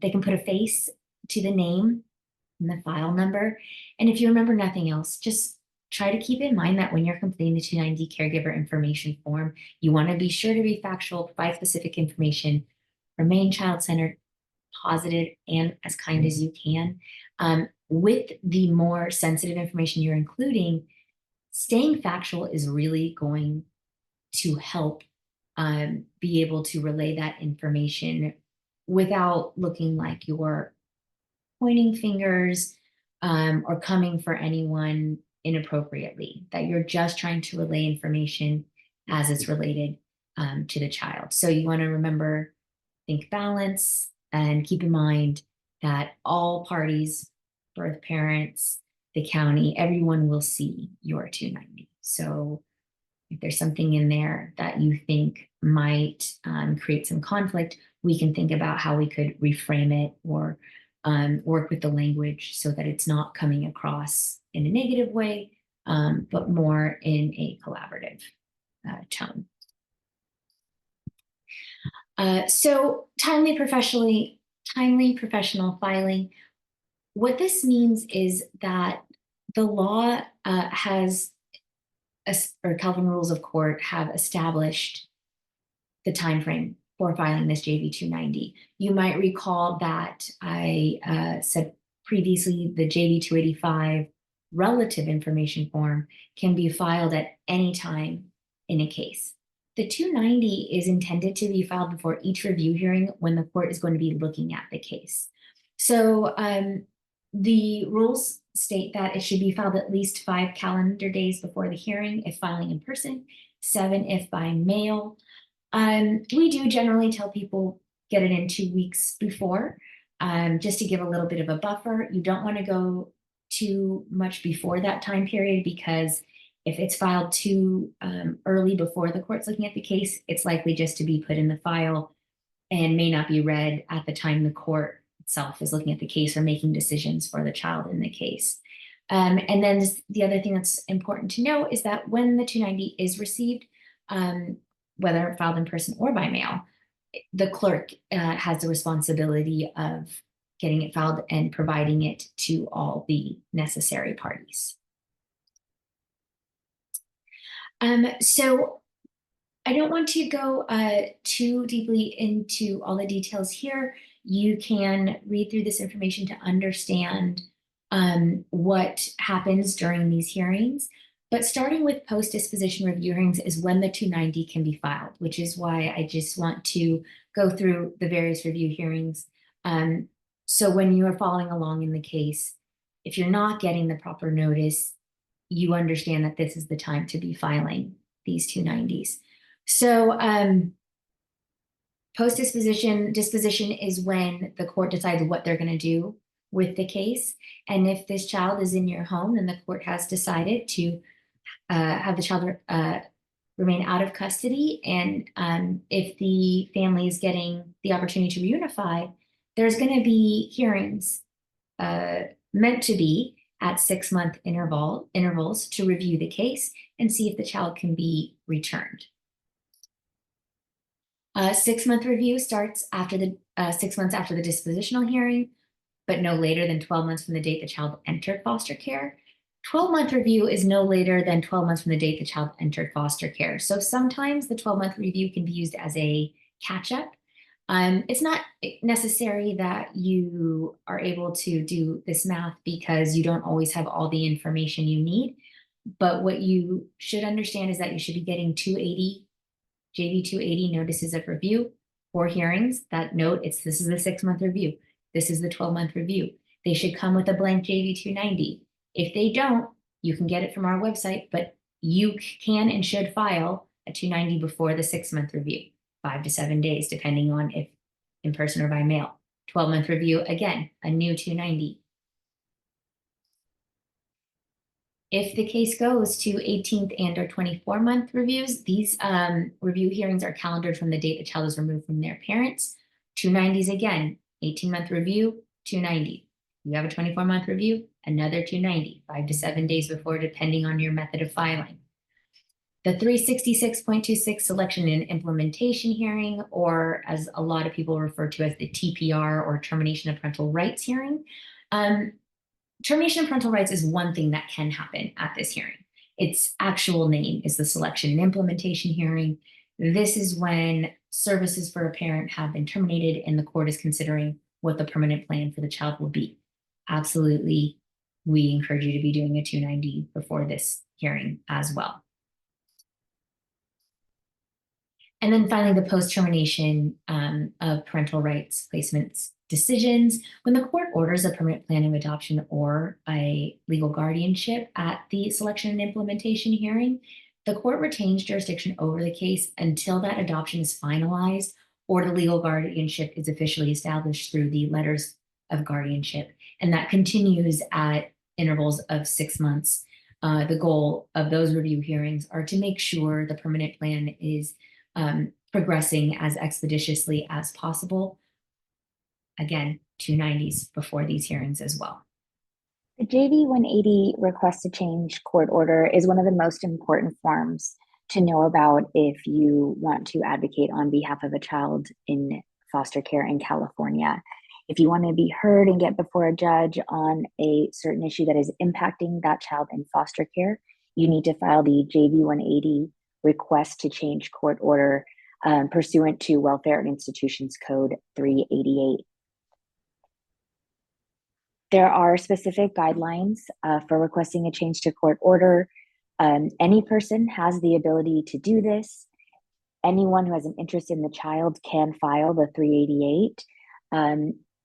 they can put a face to the name and the file number. And if you remember nothing else, just try to keep in mind that when you're completing the 290 caregiver information form, you want to be sure to be factual, provide specific information, remain child-centered, positive, and as kind as you can. With the more sensitive information you're including, staying factual is really going to help be able to relay that information without looking like you're pointing fingers or coming for anyone inappropriately, that you're just trying to relay information as it's related to the child. So you want to remember, think balance, and keep in mind that all parties, birth parents, the county, everyone will see your 290. So if there's something in there that you think might create some conflict, we can think about how we could reframe it or work with the language so that it's not coming across in a negative way, but more in a collaborative tone. So timely professional filing. What this means is that the law or California Rules of Court have established the time frame for filing this JV 290. You might recall that I said previously the JV 285 relative information form can be filed at any time in a case. The 290 is intended to be filed before each review hearing when the court is going to be looking at the case. So the rules state that it should be filed at least 5 calendar days before the hearing if filing in person, 7 if by mail. We do generally tell people get it in 2 weeks before, just to give a little bit of a buffer. You don't want to go too much before that time period, because if it's filed too early before the court's looking at the case, it's likely just to be put in the file and may not be read at the time the court itself is looking at the case or making decisions for the child in the case. And then the other thing that's important to know is that when the 290 is received, whether filed in person or by mail, the clerk has the responsibility of getting it filed and providing it to all the necessary parties. So I don't want to go too deeply into all the details here. You can read through this information to understand what happens during these hearings. But starting with post-disposition review hearings is when the 290 can be filed, which is why I just want to go through the various review hearings. So when you are following along in the case, if you're not getting the proper notice, you understand that this is the time to be filing these 290s. So post-disposition disposition is when the court decides what they're going to do with the case. And if this child is in your home, then the court has decided to have the child remain out of custody. And if the family is getting the opportunity to reunify, there's going to be hearings meant to be at 6-month intervals to review the case and see if the child can be returned. 6-month review starts after the 6 months after the dispositional hearing, but no later than 12 months from the date the child entered foster care. 12-month review is no later than 12 months from the date the child entered foster care. So sometimes the 12-month review can be used as a catch-up. It's not necessary that you are able to do this math because you don't always have all the information you need. But what you should understand is that you should be getting 280 JV 280 notices of review for hearings that note this is the 6-month review. This is the 12-month review. They should come with a blank JV 290. If they don't, you can get it from our website, but you can and should file a 290 before the 6-month review, 5 to 7 days, depending on if in person or by mail. 12-month review, again, a new 290. If the case goes to 18th and or 24-month reviews, these review hearings are calendared from the date the child is removed from their parents. 290s again, 18-month review, 290. You have a 24-month review, another 290, 5 to 7 days before, depending on your method of filing. The 366.26 selection and implementation hearing, or as a lot of people refer to as the TPR or termination of parental rights hearing. Termination of parental rights is one thing that can happen at this hearing. Its actual name is the selection and implementation hearing. This is when services for a parent have been terminated and the court is considering what the permanent plan for the child will be. Absolutely, we encourage you to be doing a 290 before this hearing as well. And then finally, the post-termination of parental rights placements decisions. When the court orders a permanent plan of adoption or a legal guardianship at the selection and implementation hearing, the court retains jurisdiction over the case until that adoption is finalized or the legal guardianship is officially established through the letters of guardianship. And that continues at intervals of 6 months. The goal of those review hearings are to make sure the permanent plan is progressing as expeditiously as possible. Again, 290s before these hearings as well. The JV 180 request to change court order is one of the most important forms to know about if you want to advocate on behalf of a child in foster care in California. If you want to be heard and get before a judge on a certain issue that is impacting that child in foster care, you need to file the JV 180 request to change court order pursuant to Welfare and Institutions Code 388. There are specific guidelines for requesting a change to court order. Any person has the ability to do this. Anyone who has an interest in the child can file the 388.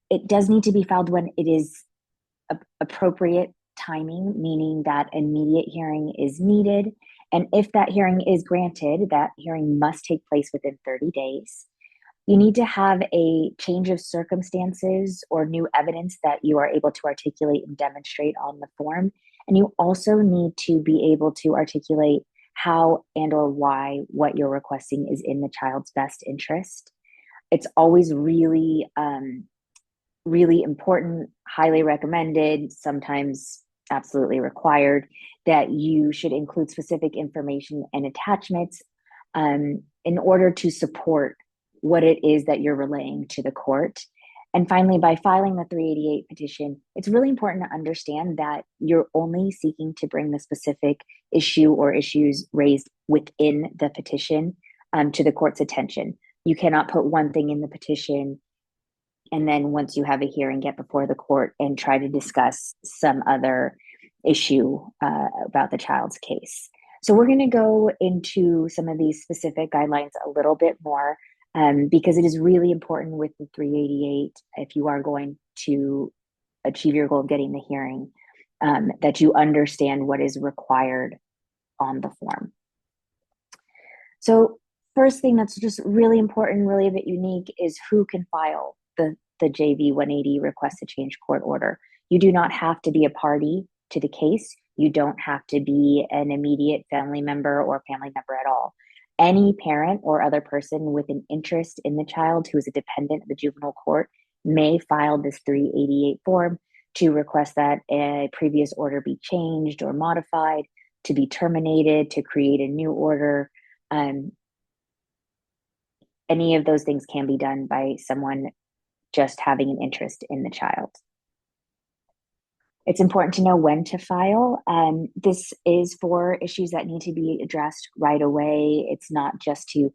It does need to be filed when it is appropriate timing, meaning that immediate hearing is needed. And if that hearing is granted, that hearing must take place within 30 days. You need to have a change of circumstances or new evidence that you are able to articulate and demonstrate on the form. And you also need to be able to articulate how and or why what you're requesting is in the child's best interest. It's always really, really important, highly recommended, sometimes absolutely required, that you should include specific information and attachments in order to support what it is that you're relaying to the court. And finally, by filing the 388 petition, it's really important to understand that you're only seeking to bring the specific issue or issues raised within the petition to the court's attention. You cannot put one thing in the petition and then once you have a hearing, get before the court and try to discuss some other issue about the child's case. So we're going to go into some of these specific guidelines a little bit more because it is really important with the 388, if you are going to achieve your goal of getting the hearing, that you understand what is required on the form. So first thing that's just really important, really a bit unique, is who can file the JV 180 request to change court order. You do not have to be a party to the case. You don't have to be an immediate family member or family member at all. Any parent or other person with an interest in the child who is a dependent of the juvenile court may file this 388 form to request that a previous order be changed or modified, to be terminated, to create a new order. any of those things can be done by someone just having an interest in the child. It's important to know when to file. This is for issues that need to be addressed right away. It's not just to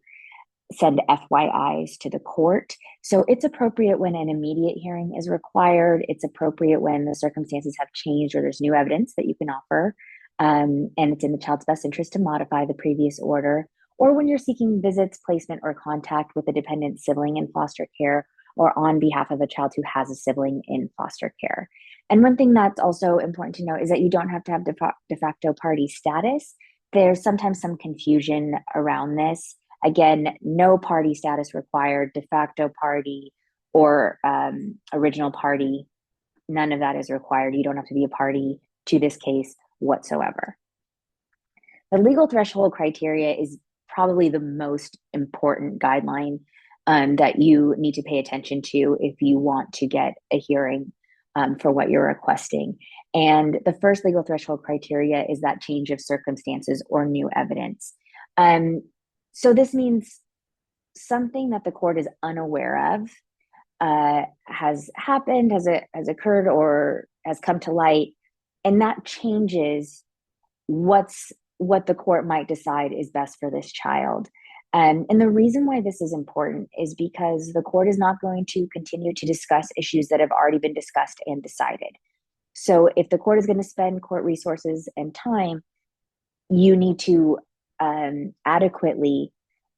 send FYIs to the court. So it's appropriate when an immediate hearing is required. It's appropriate when the circumstances have changed or there's new evidence that you can offer. And it's in the child's best interest to modify the previous order, or when you're seeking visits, placement, or contact with a dependent sibling in foster care, or on behalf of a child who has a sibling in foster care. And one thing that's also important to note is that you don't have to have de facto party status. There's sometimes some confusion around this. Again, no party status required, de facto party or original party. None of that is required. You don't have to be a party to this case whatsoever. The legal threshold criteria is probably the most important guideline that you need to pay attention to if you want to get a hearing for what you're requesting. And the first legal threshold criteria is that change of circumstances or new evidence. So this means something that the court is unaware of has happened, has occurred, or has come to light, and that changes what the court might decide is best for this child. And the reason why this is important is because the court is not going to continue to discuss issues that have already been discussed and decided. So if the court is going to spend court resources and time, you need to adequately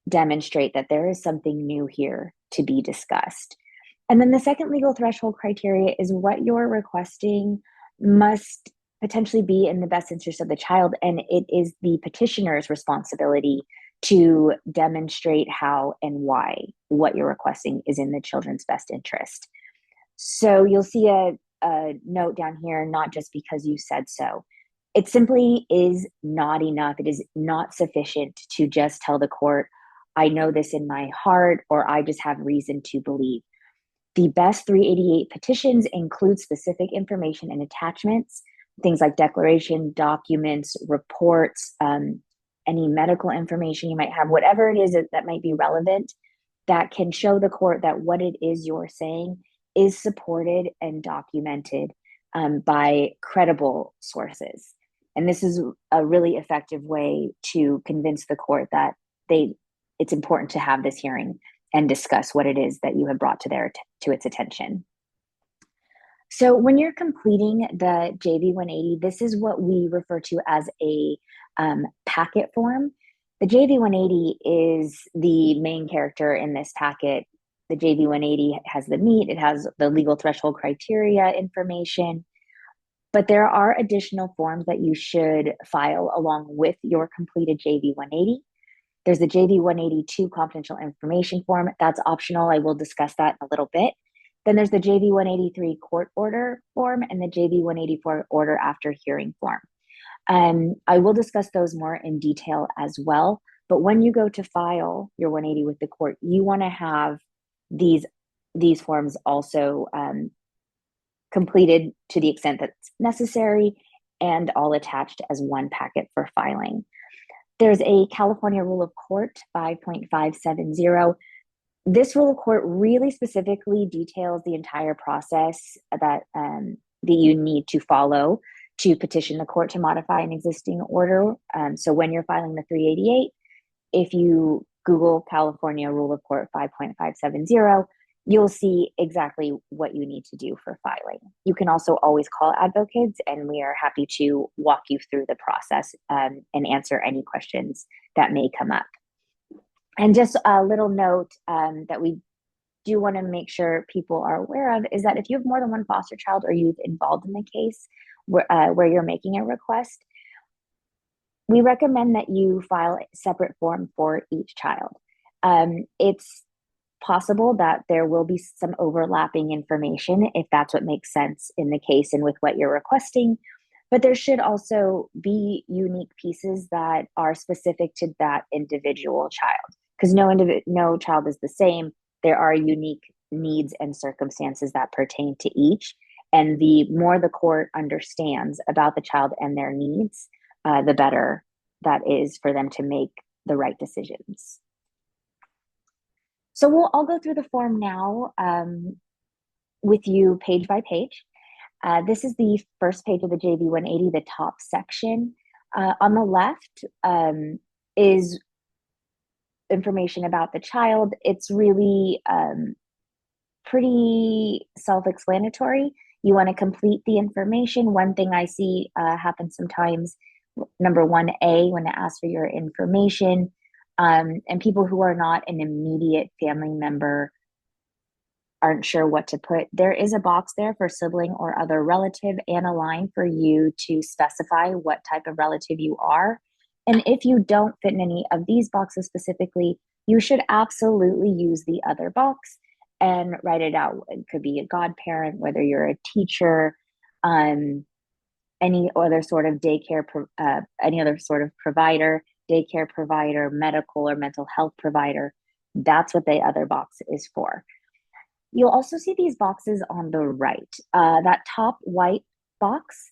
demonstrate that there is something new here to be discussed. And then the second legal threshold criteria is what you're requesting must potentially be in the best interest of the child, and it is the petitioner's responsibility to demonstrate how and why what you're requesting is in the children's best interest. So you'll see a note down here, not just because you said so. It simply is not enough. It is not sufficient to just tell the court, I know this in my heart, or I just have reason to believe. The best 388 petitions include specific information and attachments, things like declaration, documents, reports, any medical information you might have, whatever it is that might be relevant, that can show the court that what it is you're saying is supported and documented by credible sources. And this is a really effective way to convince the court that it's important to have this hearing and discuss what it is that you have brought to its attention. So when you're completing the JV 180, this is what we refer to as a packet form. The JV 180 is the main character in this packet. The JV 180 has the meat, it has the legal threshold criteria information, but there are additional forms that you should file along with your completed JV 180. There's the JV 182 confidential information form. That's optional. I will discuss that in a little bit. Then there's the JV 183 court order form and the JV 184 order after hearing form. I will discuss those more in detail as well. But when you go to file your 180 with the court, you want to have these forms also completed to the extent that's necessary and all attached as one packet for filing. There's a California Rule of Court 5.570. This rule of court really specifically details the entire process that you need to follow to petition the court to modify an existing order. So when you're filing the 388, if you Google California Rule of Court 5.570, you'll see exactly what you need to do for filing. You can also always call Advokids, and we are happy to walk you through the process and answer any questions that may come up. And just a little note that we do want to make sure people are aware of is that if you have more than one foster child or youth involved in the case where you're making a request, we recommend that you file a separate form for each child. It's possible that there will be some overlapping information if that's what makes sense in the case and with what you're requesting, but there should also be unique pieces that are specific to that individual child, because no child is the same. There are unique needs and circumstances that pertain to each, and the more the court understands about the child and their needs, the better that is for them to make the right decisions. So I'll go through the form now with you page by page. This is the first page of the JV 180, the top section. On the left is information about the child. It's really pretty self-explanatory. You want to complete the information. One thing I see happen sometimes, number 1A, when it asks for your information, and people who are not an immediate family member aren't sure what to put, there is a box there for sibling or other relative and a line for you to specify what type of relative you are. And if you don't fit in any of these boxes specifically, you should absolutely use the other box and write it out. It could be a godparent, whether you're a teacher, any other sort of daycare, any other sort of provider, daycare provider, medical or mental health provider. That's what the other box is for. You'll also see these boxes on the right. That top white box,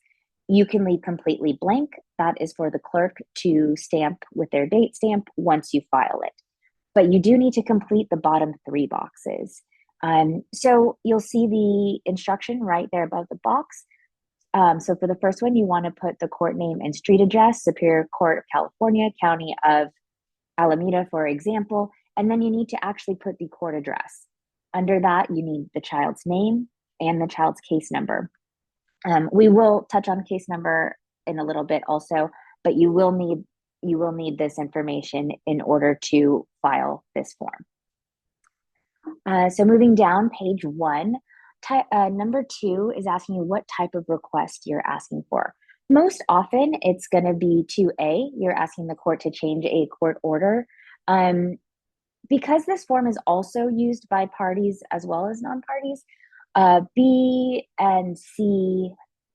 you can leave completely blank. That is for the clerk to stamp with their date stamp once you file it. But you do need to complete the bottom 3 boxes. So you'll see the instruction right there above the box. So for the first one, you want to put the court name and street address, Superior Court of California, County of Alameda, for example, and then you need to actually put the court address. Under that, you need the child's name and the child's case number. We will touch on case number in a little bit also, but you will need this information in order to file this form. So moving down page 1, number 2 is asking you what type of request you're asking for. Most often, it's going to be 2A. You're asking the court to change a court order. Because this form is also used by parties as well as non-parties, B and C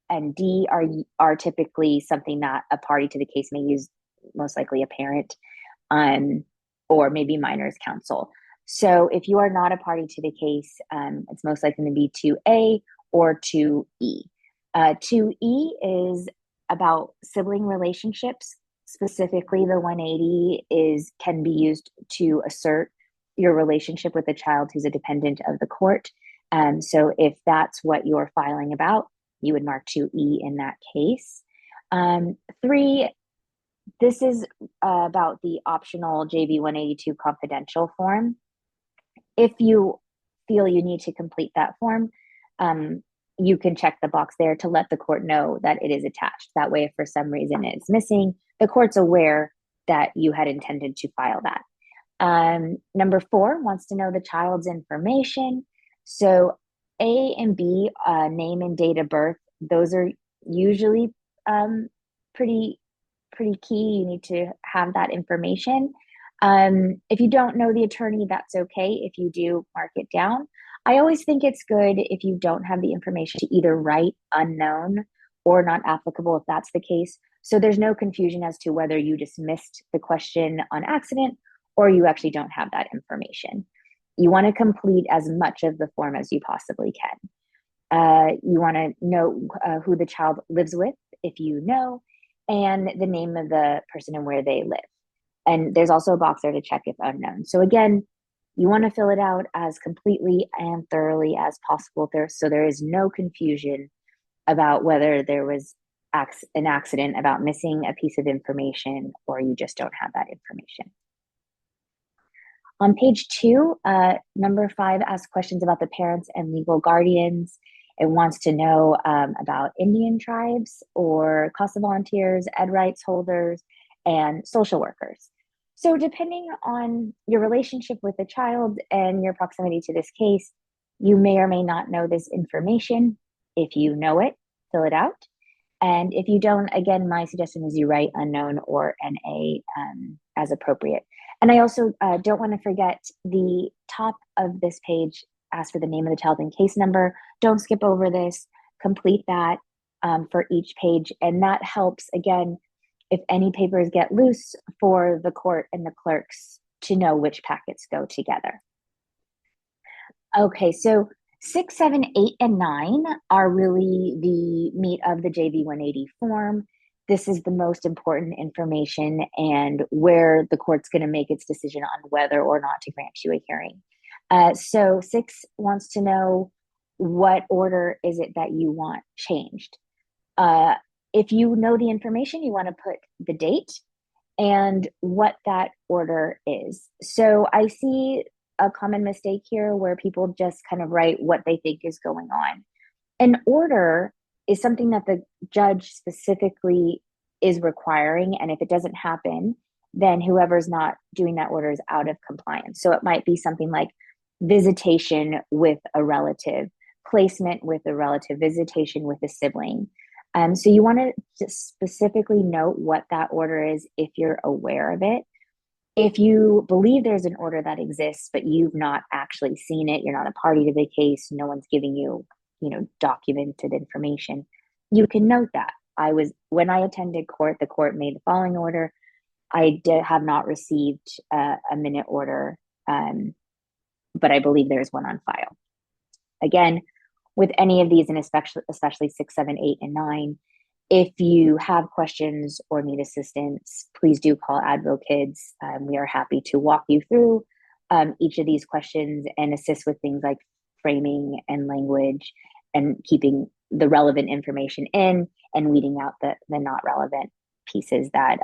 and D are typically something that a party to the case may use, most likely a parent, or maybe minors counsel. So if you are not a party to the case, it's most likely to be 2A or 2E. 2E is about sibling relationships. Specifically, the 180 can be used to assert your relationship with a child who's a dependent of the court. So if that's what you're filing about, you would mark 2E in that case. 3, this is about the optional JV 182 confidential form. If you feel you need to complete that form, you can check the box there to let the court know that it is attached. That way, if for some reason it's missing, the court's aware that you had intended to file that. Number 4 wants to know the child's information. So A and B, name and date of birth, those are usually pretty key. You need to have that information. If you don't know the attorney, that's okay. If you do, mark it down. I always think it's good if you don't have the information to either write unknown or not applicable if that's the case. So there's no confusion as to whether you dismissed the question on accident or you actually don't have that information. You want to complete as much of the form as you possibly can. You want to know who the child lives with, if you know, and the name of the person and where they live. And there's also a box there to check if unknown. So again, you want to fill it out as completely and thoroughly as possible there, so there is no confusion about whether there was an accident about missing a piece of information or you just don't have that information. On page 2, number 5 asks questions about the parents and legal guardians. It wants to know about Indian tribes or CASA volunteers, ed rights holders, and social workers. So depending on your relationship with the child and your proximity to this case, you may or may not know this information. If you know it, fill it out. And if you don't, again, my suggestion is you write unknown or NA as appropriate. And I also don't want to forget the top of this page asks for the name of the child and case number. Don't skip over this, complete that for each page. And that helps, again, if any papers get loose, for the court and the clerks to know which packets go together. Okay, so 6, 7, 8, and 9 are really the meat of the JV 180 form. This is the most important information and where the court's going to make its decision on whether or not to grant you a hearing. So 6 wants to know, what order is it that you want changed? If you know the information, you want to put the date and what that order is. So I see a common mistake here where people just kind of write what they think is going on. An order is something that the judge specifically is requiring, and if it doesn't happen, then whoever's not doing that order is out of compliance. So it might be something like visitation with a relative, placement with a relative, visitation with a sibling. So you want to just specifically note what that order is if you're aware of it. If you believe there's an order that exists, but you've not actually seen it, you're not a party to the case, no one's giving you, documented information, you can note that. When I attended court, the court made the following order. I have not received a minute order, but I believe there's one on file. Again, with any of these, and especially 6, 7, 8, and 9, if you have questions or need assistance, please do call Advokids. We are happy to walk you through each of these questions and assist with things like framing and language and keeping the relevant information in and weeding out the not relevant pieces that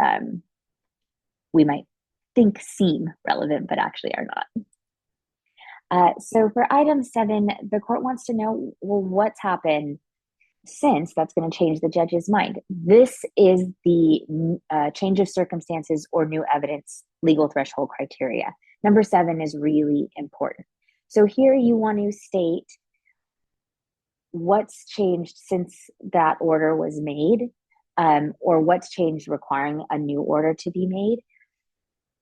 we might think seem relevant but actually are not. So for item 7, the court wants to know, well, what's happened since that's going to change the judge's mind. This is the change of circumstances or new evidence legal threshold criteria. Number 7 is really important. So here you want to state what's changed since that order was made, or what's changed requiring a new order to be made.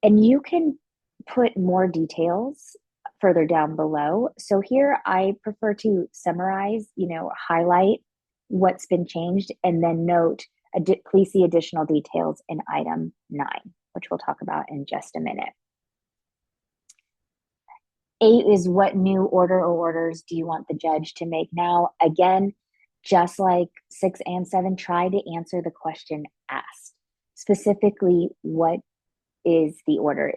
And you can put more details further down below. So here I prefer to summarize, highlight what's been changed, and then note, please see additional details in item 9, which we'll talk about in just a minute. 8 is, what new order or orders do you want the judge to make now? Again, just like 6 and 7, try to answer the question asked. Specifically, what is the order?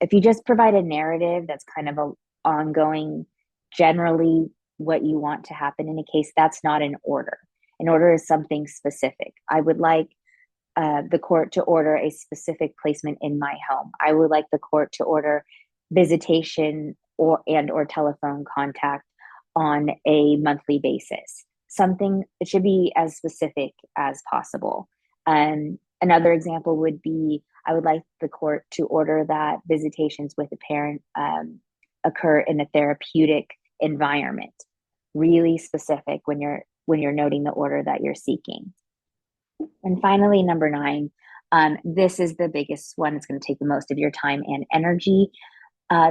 If you just provide a narrative that's kind of a ongoing, generally what you want to happen in a case, that's not an order. An order is something specific. I would like the court to order a specific placement in my home. I would like the court to order visitation or telephone contact on a monthly basis. It should be as specific as possible. Another example would be, I would like the court to order that visitations with a parent occur in a therapeutic environment. Really specific when you're noting the order that you're seeking. And finally, number 9, this is the biggest one. It's going to take the most of your time and energy.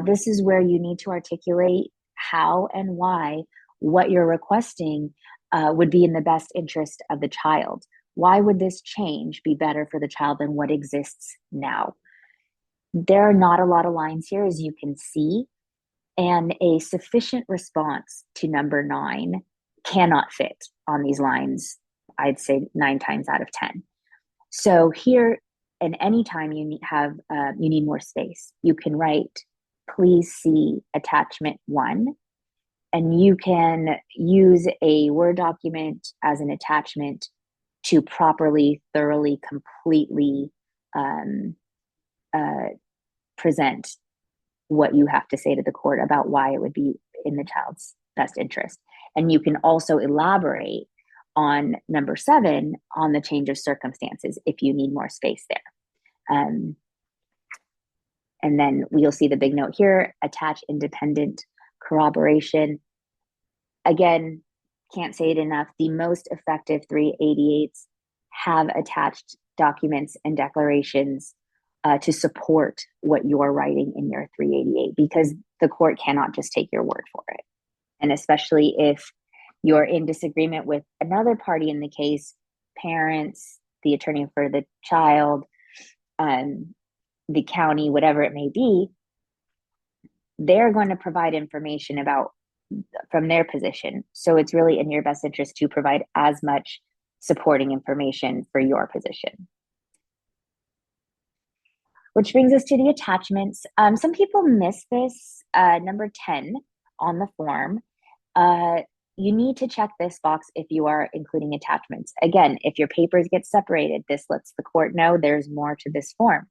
This is where you need to articulate how and why what you're requesting would be in the best interest of the child. Why would this change be better for the child than what exists now? There are not a lot of lines here, as you can see, and a sufficient response to number 9 cannot fit on these lines, I'd say 9 times out of 10. So here, and anytime you need more space, you can write, please see attachment 1, and you can use a Word document as an attachment to properly, thoroughly, completely present what you have to say to the court about why it would be in the child's best interest. And you can also elaborate on number 7 on the change of circumstances if you need more space there. And then you'll see the big note here, attach independent corroboration. Again, can't say it enough, the most effective 388s have attached documents and declarations to support what you're writing in your 388, because the court cannot just take your word for it. And especially if you're in disagreement with another party in the case, parents, the attorney for the child, the county, whatever it may be, they're going to provide information from their position. So it's really in your best interest to provide as much supporting information for your position. Which brings us to the attachments. Some people miss this, number 10 on the form. You need to check this box if you are including attachments. Again, if your papers get separated, this lets the court know there's more to this form.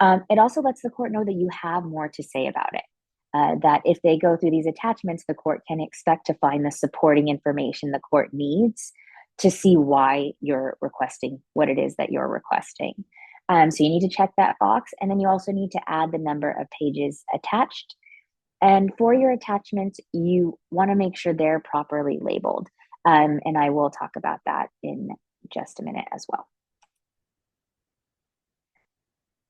It also lets the court know that you have more to say about it. That if they go through these attachments, the court can expect to find the supporting information the court needs to see why you're requesting what it is that you're requesting. So you need to check that box, and then you also need to add the number of pages attached. And for your attachments, you want to make sure they're properly labeled. And I will talk about that in just a minute as well.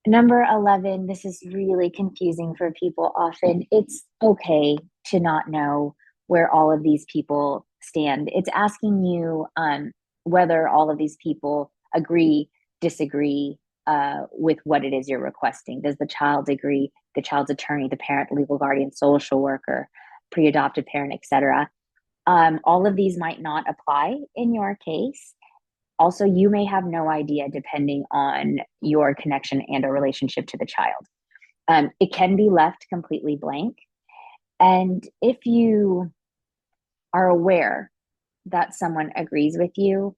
Number 11, this is really confusing for people often. It's okay to not know where all of these people stand. It's asking you whether all of these people agree, disagree with what it is you're requesting. Does the child agree? The child's attorney, the parent, legal guardian, social worker, pre-adopted parent, etc. All of these might not apply in your case. Also, you may have no idea depending on your connection and a relationship to the child. It can be left completely blank. And if you are aware that someone agrees with you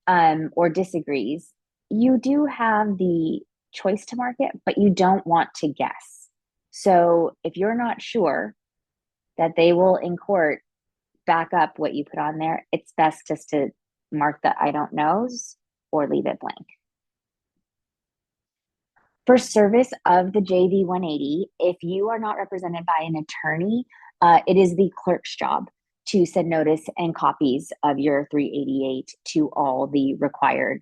or disagrees, you do have the choice to mark it, but you don't want to guess. So if you're not sure that they will in court back up what you put on there, it's best just to mark the I don't knows or leave it blank. For service of the JV 180, if you are not represented by an attorney, it is the clerk's job to send notice and copies of your 388 to all the required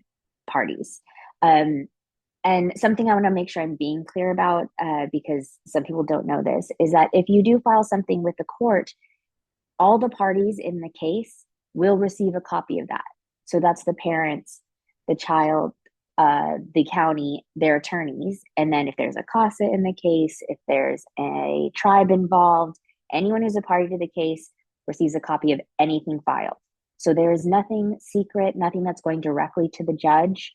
parties. And something I want to make sure I'm being clear about, because some people don't know this, is that if you do file something with the court, all the parties in the case will receive a copy of that. So that's the parents, the child, the county, their attorneys. And then if there's a CASA in the case, if there's a tribe involved, anyone who's a party to the case receives a copy of anything filed. So there is nothing secret, nothing that's going directly to the judge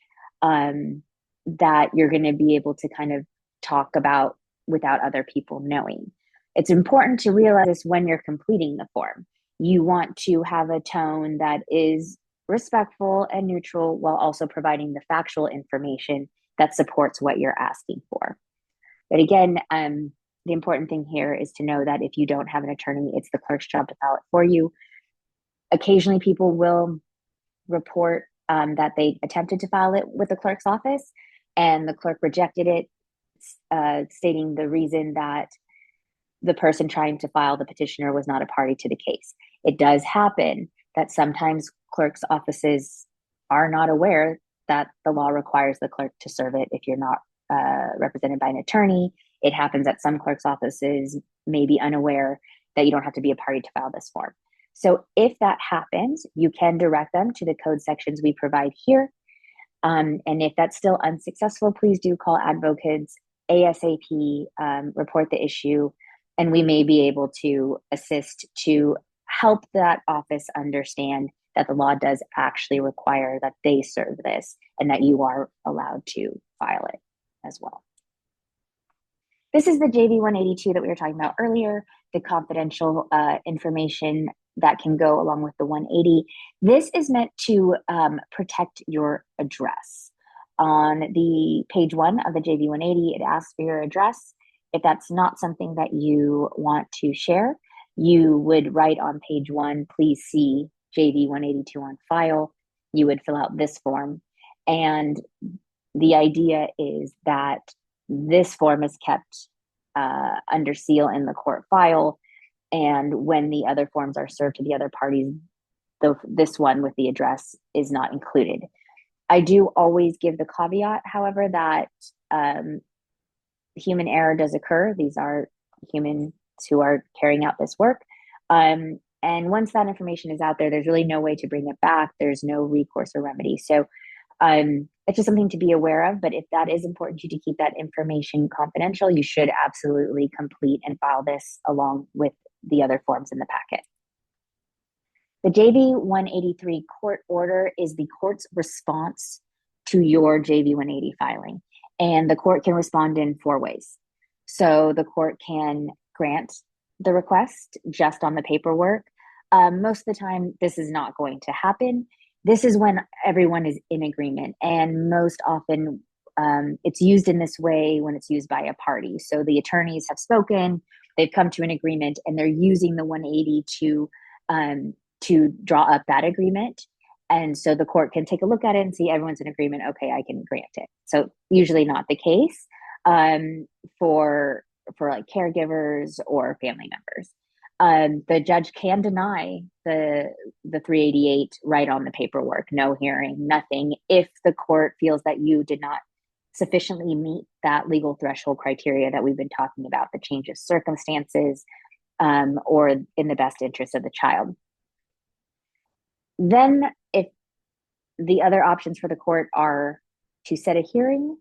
that you're going to be able to kind of talk about without other people knowing. It's important to realize this when you're completing the form. You want to have a tone that is respectful and neutral while also providing the factual information that supports what you're asking for. But again, the important thing here is to know that if you don't have an attorney, it's the clerk's job to file it for you. Occasionally, people will report that they attempted to file it with the clerk's office and the clerk rejected it, stating the reason that the person trying to file the petitioner was not a party to the case. It does happen that sometimes clerk's offices are not aware that the law requires the clerk to serve it if you're not represented by an attorney. It happens that some clerk's offices may be unaware that you don't have to be a party to file this form. So if that happens, you can direct them to the code sections we provide here. And if that's still unsuccessful, please do call Advokids ASAP, report the issue, and we may be able to assist to help that office understand that the law does actually require that they serve this and that you are allowed to file it as well. This is the JV 182 that we were talking about earlier, the confidential information that can go along with the 180. This is meant to protect your address. On the page 1 of the JV 180, it asks for your address. If that's not something that you want to share, you would write on page 1, please see JV 182 on file. You would fill out this form. And the idea is that this form is kept under seal in the court file. And when the other forms are served to the other parties, this one with the address is not included. I do always give the caveat, however, that human error does occur. These are humans who are carrying out this work. And once that information is out there, there's really no way to bring it back. There's no recourse or remedy. So it's just something to be aware of. But if that is important to you to keep that information confidential, you should absolutely complete and file this along with the other forms in the packet. The JV 183 court order is the court's response to your JV 180 filing. And the court can respond in 4 ways. So the court can grant the request just on the paperwork. Most of the time, this is not going to happen. This is when everyone is in agreement. And most often, it's used in this way when it's used by a party. So the attorneys have spoken, they've come to an agreement, and they're using the 180 to draw up that agreement. And so the court can take a look at it and see everyone's in agreement. Okay, I can grant it. So usually not the case for like caregivers or family members. The judge can deny the 388 right on the paperwork, no hearing, nothing, if the court feels that you did not sufficiently meet that legal threshold criteria that we've been talking about, the change of circumstances, or in the best interest of the child. Then, if the other options for the court are to set a hearing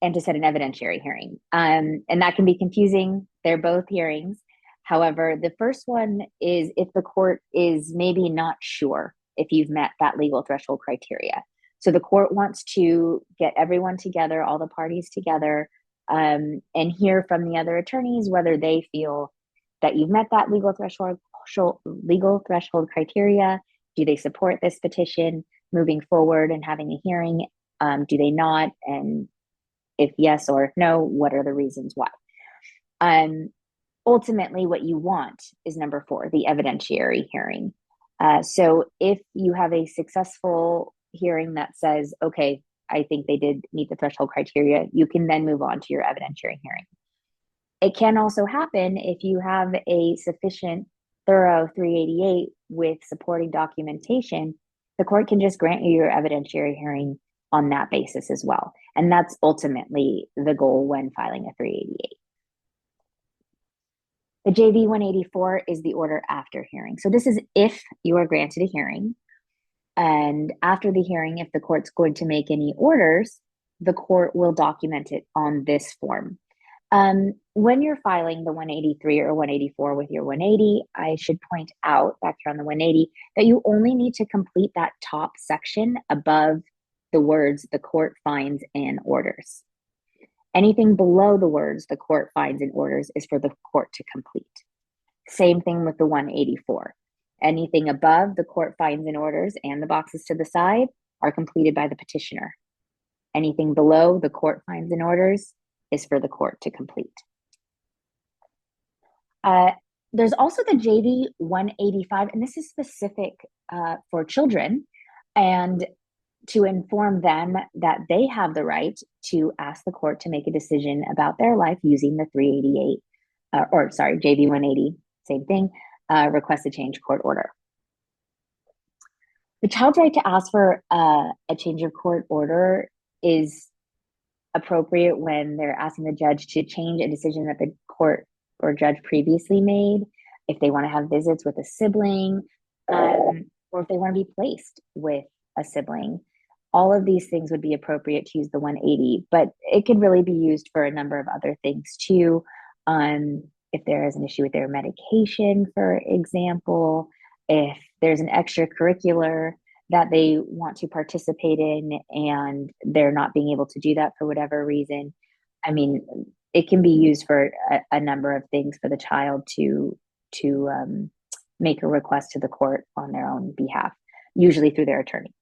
and to set an evidentiary hearing. And that can be confusing. They're both hearings. However, the first one is if the court is maybe not sure if you've met that legal threshold criteria. So the court wants to get everyone together, all the parties together, and hear from the other attorneys whether they feel that you've met that legal threshold criteria. Do they support this petition moving forward and having a hearing? Do they not? And if yes or if no, what are the reasons why? Ultimately, what you want is number 4, the evidentiary hearing. So if you have a successful hearing that says, okay, I think they did meet the threshold criteria, you can then move on to your evidentiary hearing. It can also happen if you have a sufficient thorough 388 with supporting documentation, the court can just grant you your evidentiary hearing on that basis as well. And that's ultimately the goal when filing a 388. The JV 184 is the order after hearing. So this is if you are granted a hearing. And after the hearing, if the court's going to make any orders, the court will document it on this form. When you're filing the 183 or 184 with your 180, I should point out back here on the 180 that you only need to complete that top section above the words "the court finds and orders." Anything below the words "the court finds and orders" is for the court to complete. Same thing with the 184. Anything above "the court finds and orders" and the boxes to the side are completed by the petitioner. Anything below "the court finds and orders" is for the court to complete. There's also the JV 185, and this is specific for children, and to inform them that they have the right to ask the court to make a decision about their life using the 388, JV 180, same thing, request a change court order. The child's right to ask for a change of court order is appropriate when they're asking the judge to change a decision that the court or judge previously made, if they want to have visits with a sibling, or if they want to be placed with a sibling. All of these things would be appropriate to use the 180, but it could really be used for a number of other things too. If there is an issue with their medication, for example, if there's an extracurricular that they want to participate in and they're not being able to do that for whatever reason. I mean, it can be used for a number of things for the child to make a request to the court on their own behalf, usually through their attorney.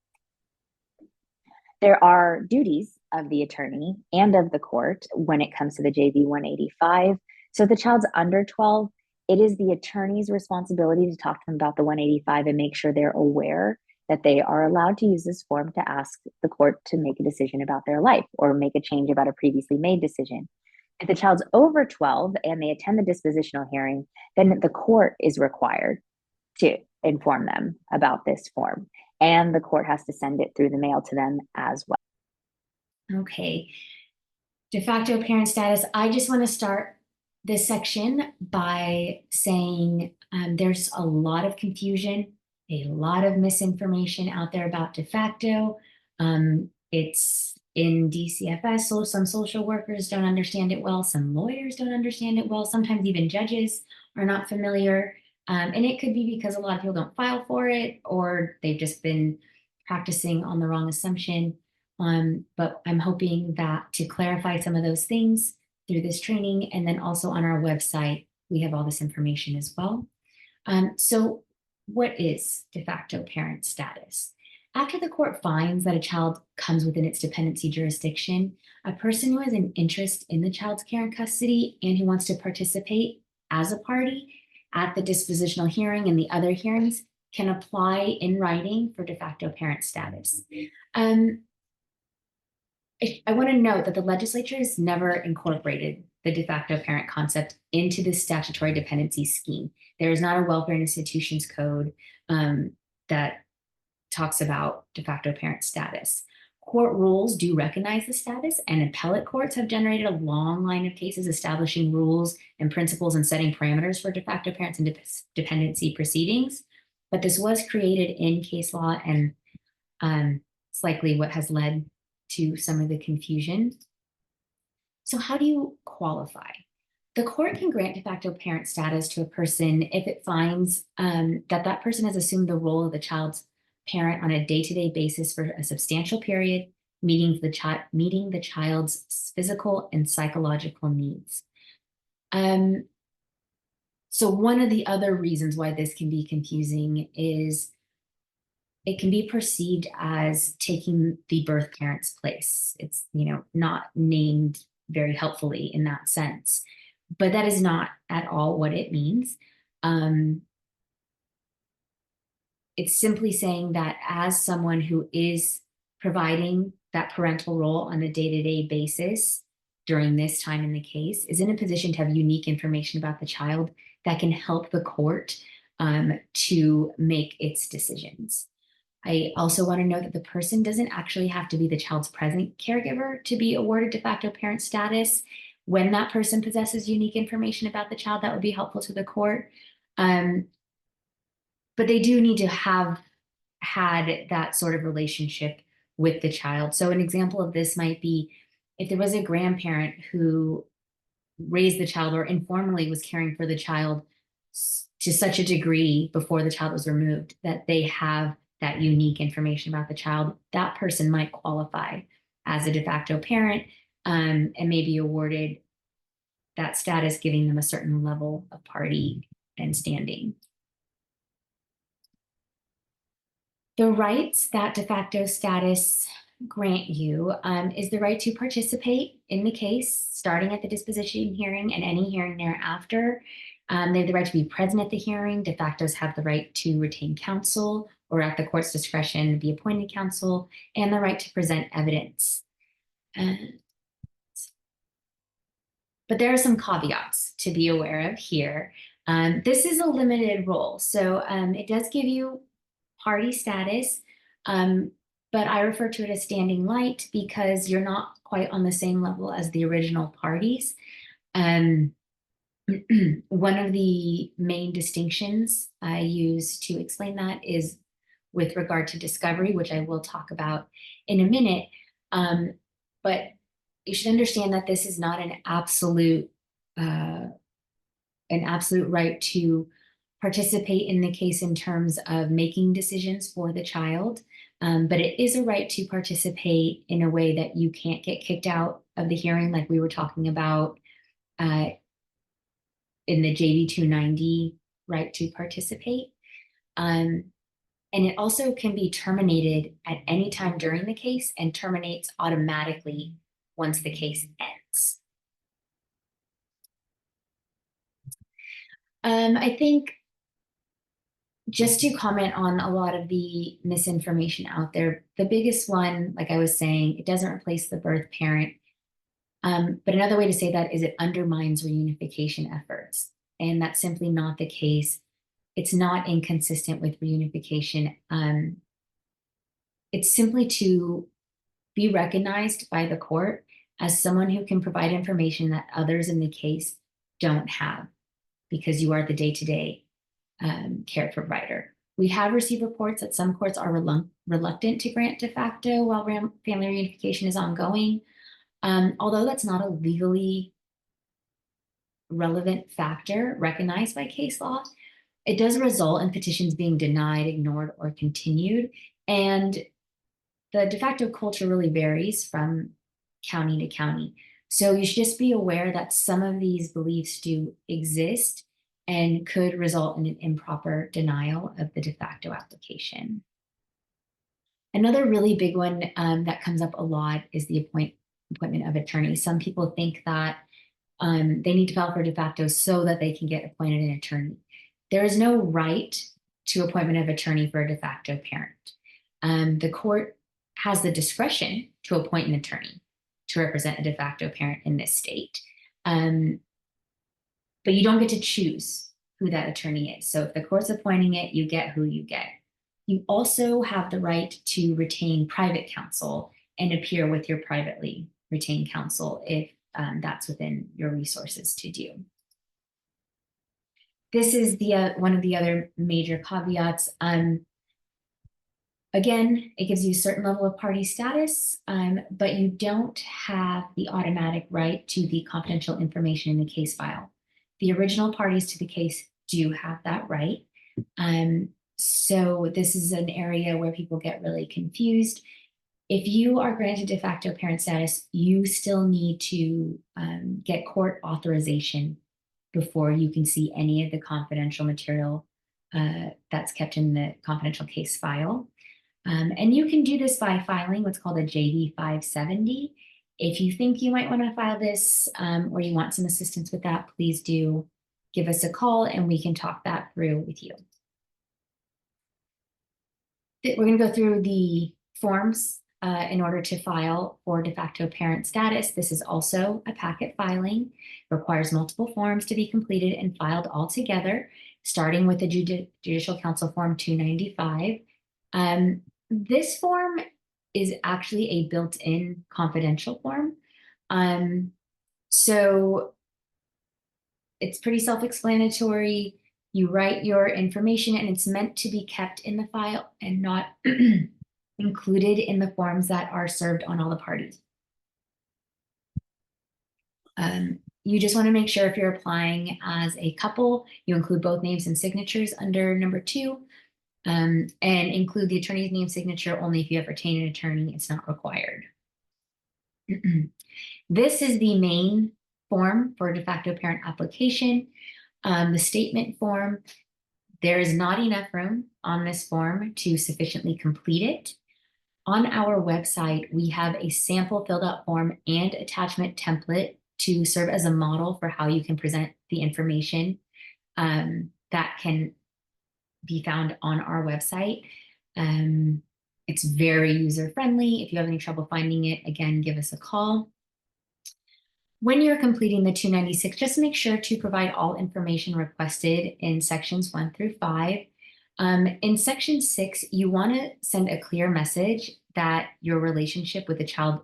There are duties of the attorney and of the court when it comes to the JV 185. So if the child's under 12, it is the attorney's responsibility to talk to them about the 185 and make sure they're aware that they are allowed to use this form to ask the court to make a decision about their life or make a change about a previously made decision. If the child's over 12 and they attend the dispositional hearing, then the court is required to inform them about this form, and the court has to send it through the mail to them as well. Okay. De facto parent status. I just want to start this section by saying there's a lot of confusion, a lot of misinformation out there about de facto. It's in DCFS, so some social workers don't understand it well, some lawyers don't understand it well, sometimes even judges are not familiar. And it could be because a lot of people don't file for it, or they've just been practicing on the wrong assumption. But I'm hoping that to clarify some of those things through this training, and then also on our website, we have all this information as well. So what is de facto parent status? After the court finds that a child comes within its dependency jurisdiction, a person who has an interest in the child's care and custody and who wants to participate as a party at the dispositional hearing and the other hearings can apply in writing for de facto parent status. I want to note that the legislature has never incorporated the de facto parent concept into the statutory dependency scheme. There is not a welfare institutions code that talks about de facto parent status. Court rules do recognize the status, and appellate courts have generated a long line of cases establishing rules and principles and setting parameters for de facto parents and dependency proceedings. But this was created in case law, and it's likely what has led to some of the confusion. So how do you qualify? The court can grant de facto parent status to a person if it finds that that person has assumed the role of the child's parent on a day-to-day basis for a substantial period, meeting the child's physical and psychological needs. So one of the other reasons why this can be confusing is it can be perceived as taking the birth parent's place. It's, not named very helpfully in that sense, but that is not at all what it means. It's simply saying that as someone who is providing that parental role on a day-to-day basis during this time in the case is in a position to have unique information about the child that can help the court to make its decisions. I also want to note that the person doesn't actually have to be the child's present caregiver to be awarded de facto parent status. When that person possesses unique information about the child, that would be helpful to the court. But they do need to have had that sort of relationship with the child. So an example of this might be if there was a grandparent who raised the child or informally was caring for the child to such a degree before the child was removed that they have that unique information about the child, that person might qualify as a de facto parent and may be awarded that status, giving them a certain level of party and standing. The rights that de facto status grant you is the right to participate in the case, starting at the disposition hearing and any hearing thereafter. They have the right to be present at the hearing. De factos have the right to retain counsel or at the court's discretion be appointed counsel, and the right to present evidence. But there are some caveats to be aware of here. This is a limited role, so it does give you party status, but I refer to it as standing light because you're not quite on the same level as the original parties. One of the main distinctions I use to explain that is with regard to discovery, which I will talk about in a minute. But you should understand that this is not an absolute right to participate in the case in terms of making decisions for the child. But it is a right to participate in a way that you can't get kicked out of the hearing, like we were talking about in the JV 290 right to participate. And it also can be terminated at any time during the case and terminates automatically once the case ends. I think just to comment on a lot of the misinformation out there, the biggest one, like I was saying, it doesn't replace the birth parent. But another way to say that is it undermines reunification efforts. And that's simply not the case. It's not inconsistent with reunification. It's simply to be recognized by the court as someone who can provide information that others in the case don't have because you are the day-to-day care provider. We have received reports that some courts are reluctant to grant de facto while family reunification is ongoing. Although that's not a legally relevant factor recognized by case law, it does result in petitions being denied, ignored, or continued. And the de facto culture really varies from county to county. So you should just be aware that some of these beliefs do exist and could result in an improper denial of the de facto application. Another really big one that comes up a lot is the appointment of attorneys. Some people think that they need to file for de facto so that they can get appointed an attorney. There is no right to appointment of attorney for a de facto parent. The court has the discretion to appoint an attorney to represent a de facto parent in this state. But you don't get to choose who that attorney is. So if the court's appointing it, you get who you get. You also have the right to retain private counsel and appear with your privately retained counsel if that's within your resources to do. This is the one of the other major caveats. Again, it gives you a certain level of party status, but you don't have the automatic right to the confidential information in the case file. The original parties to the case do have that right. So this is an area where people get really confused. If you are granted de facto parent status, you still need to get court authorization before you can see any of the confidential material that's kept in the confidential case file. And you can do this by filing what's called a JD 570. If you think you might want to file this or you want some assistance with that, please do give us a call and we can talk that through with you. We're going to go through the forms in order to file for de facto parent status. This is also a packet filing. It requires multiple forms to be completed and filed all together, starting with the Judicial Council Form 295. This form is actually a built-in confidential form. So it's pretty self-explanatory. You write your information and it's meant to be kept in the file and not included in the forms that are served on all the parties. You just want to make sure if you're applying as a couple, you include both names and signatures under number 2. And include the attorney's name signature only if you have retained an attorney. It's not required. This is the main form for a de facto parent application. The statement form, there is not enough room on this form to sufficiently complete it. On our website, we have a sample filled out form and attachment template to serve as a model for how you can present the information that can be found on our website. It's very user-friendly. If you have any trouble finding it, again, give us a call. When you're completing the 296, just make sure to provide all information requested in sections 1 through 5. In section 6, you want to send a clear message that your relationship with the child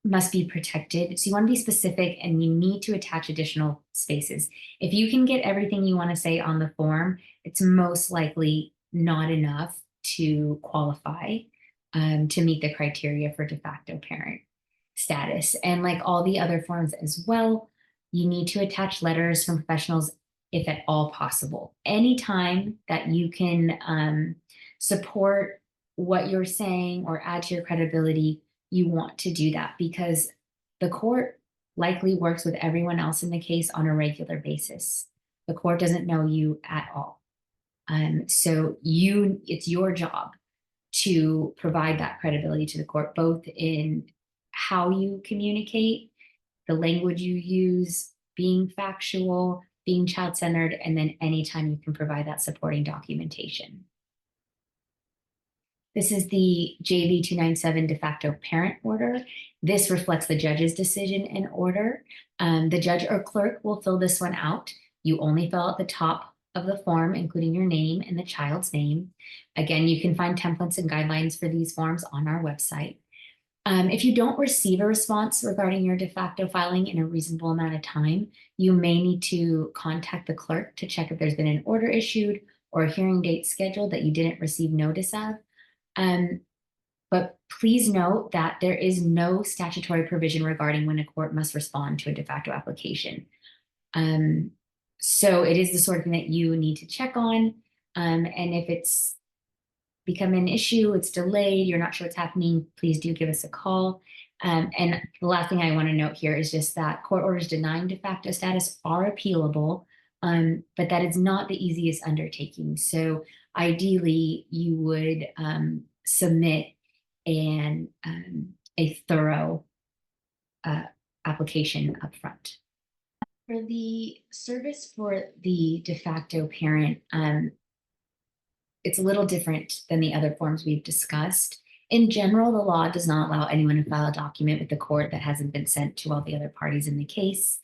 must be protected. So you want to be specific and you need to attach additional spaces. If you can get everything you want to say on the form, it's most likely not enough to qualify to meet the criteria for de facto parent status. And like all the other forms as well, you need to attach letters from professionals if at all possible. Anytime that you can support what you're saying or add to your credibility, you want to do that because the court likely works with everyone else in the case on a regular basis. The court doesn't know you at all. So it's your job to provide that credibility to the court, both in how you communicate, the language you use, being factual, being child-centered, and then anytime you can provide that supporting documentation. This is the JV 297 de facto parent order. This reflects the judge's decision and order. The judge or clerk will fill this one out. You only fill out the top of the form, including your name and the child's name. Again, you can find templates and guidelines for these forms on our website. If you don't receive a response regarding your de facto filing in a reasonable amount of time, you may need to contact the clerk to check if there's been an order issued or a hearing date scheduled that you didn't receive notice of. But please note that there is no statutory provision regarding when a court must respond to a de facto application. So it is the sort of thing that you need to check on. And if it's become an issue, it's delayed, you're not sure what's happening, please do give us a call. And the last thing I want to note here is just that court orders denying de facto status are appealable, but that is not the easiest undertaking. So ideally, you would submit a thorough application upfront. For the service for the de facto parent, it's a little different than the other forms we've discussed. In general, the law does not allow anyone to file a document with the court that hasn't been sent to all the other parties in the case.